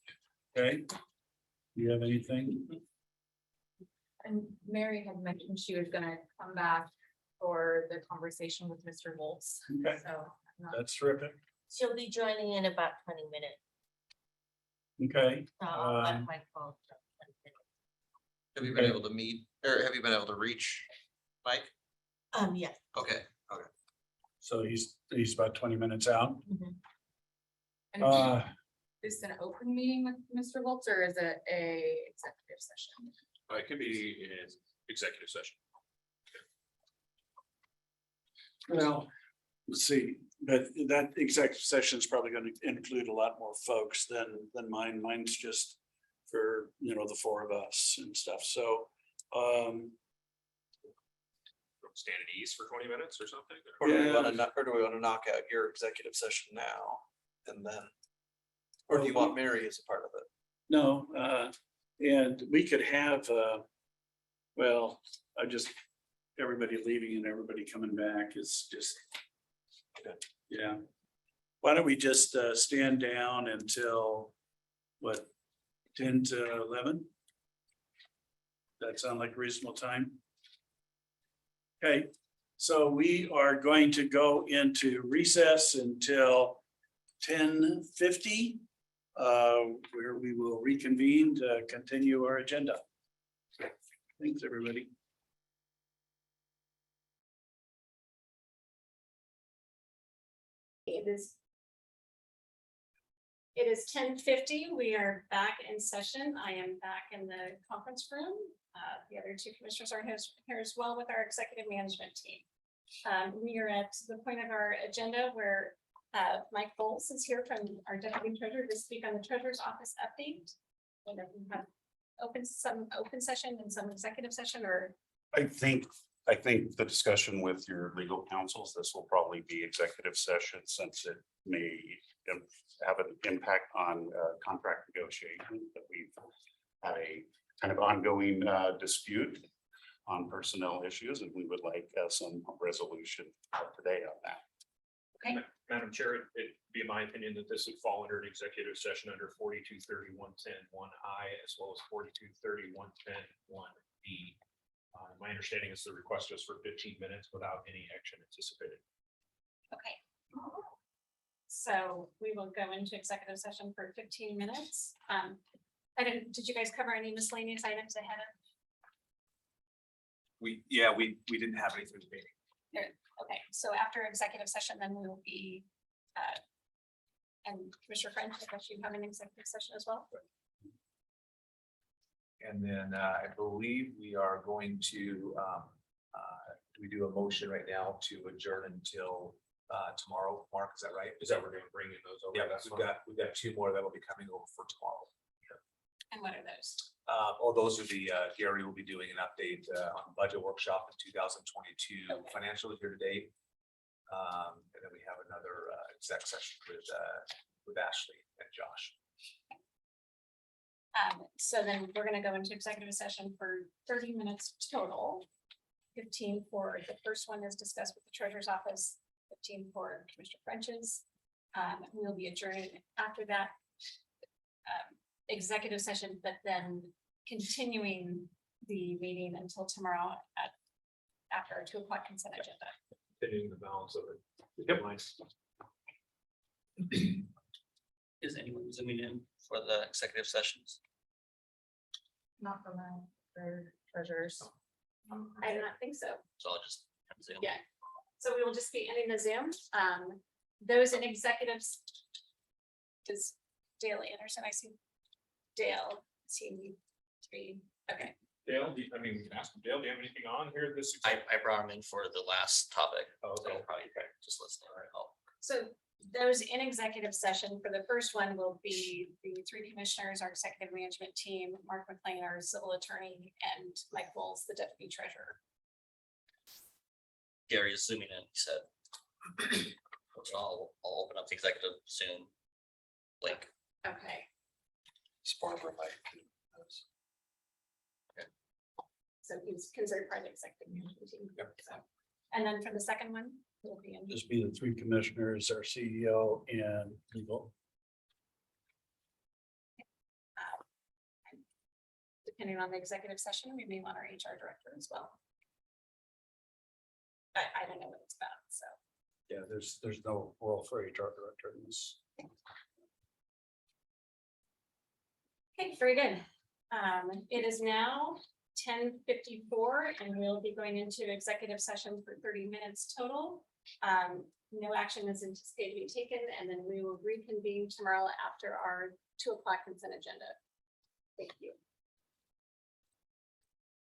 Okay. Do you have anything? And Mary had mentioned she was gonna come back for the conversation with Mr. Volts. Okay, So I'm not- that's terrific. She'll be joining in about 20 minutes. Okay. I'll let my phone. Have you been able to meet, or have you been able to reach Mike? Yes. Okay. So he's about 20 minutes out. And is this an open meeting with Mr. Volts, or is it a executive session? It can be in executive session. Well, let's see, but that executive session is probably going to include a lot more folks than mine. Mine's just for, the four of us and stuff. So, Stand at ease for 20 minutes or something. Or do we want to knock out your executive session now and then? Or do you want Mary as a part of it? no, And we could have, well, everybody leaving and everybody coming back is just. Yeah. Why don't we just stand down until, what, 10 to 11? That sound like a reasonable time? Okay, so we are going to go into recess until 10:50. Where we will reconvene to continue our agenda. Thanks, everybody. It is 10:50. We are back in session. I am back in the conference room. The other two commissioners are here as well with our executive management team. We are at the point of our agenda where Mike Bowles is here from our deputy treasurer to speak on the treasurer's office update. Whether we have some open session and some executive session, or I think the discussion with your legal counsels, this will probably be executive session since it may have an impact on contract negotiation, that we've had a kind of ongoing dispute on personnel issues, and we would like some resolution today on that. okay, Madam Chair, it'd be my opinion that this would fall under an executive session under 4230-110-1I as well as 4230-110-1B. My understanding is the request is for 15 minutes without any action anticipated. okay. So we will go into executive session for 15 minutes. Did you guys cover any miscellaneous items ahead of? We didn't have any through the meeting. Okay, so after executive session, then we will be, and Commissioner French, I guess you have an executive session as well? And then I believe we are going to, we do a motion right now to adjourn until tomorrow. Mark, is that right? Is that we're going to bring in those over? Yeah, That's we've fine. got two more that'll be coming over for tomorrow. And what are those? Those are the, Gary will be doing an update on the budget workshop in 2022 Okay. financial year to date. And then we have another exec session with Ashley and Josh. So then we're gonna go into executive session for 30 minutes total. 15 for the first one is discussed with the treasurer's office, 15 for Commissioner French's. We'll be adjourned after that executive session, but then continuing the meeting until tomorrow after our 2 o'clock consent agenda. Continuing the balance of it. Yep. Is anyone zooming in for the executive sessions? Not for my, for treasurers. I do not think so. So I'll just zoom. Yeah. So we will just be ending the Zoom. Those in executives is Dale Anderson. I see Dale. See 3. Okay. Dale, we can ask him, Dale, do you have anything on here this? I brought him in for the last topic. Oh, So okay. I'll probably just listening. So those in executive session for the first one will be the 3 commissioners, our executive management team, Mark McLean, our civil attorney, and Mike Bowles, the deputy treasurer. Gary is zooming in, he said. So I'll open up the executive Zoom link. Okay. So he's considered part of the executive management team. So, and then for the second one, will be in. Just be the 3 commissioners, our CEO and legal. Depending on the executive session, we may want our HR director as well. I don't know what it's about, so. Yeah, there's no role for HR director in this. Okay, very good. It is now 10:54 and we'll be going into executive session for 30 minutes total. No action is anticipated to be taken, and then we will reconvene tomorrow after our 2 o'clock consent agenda. Thank you.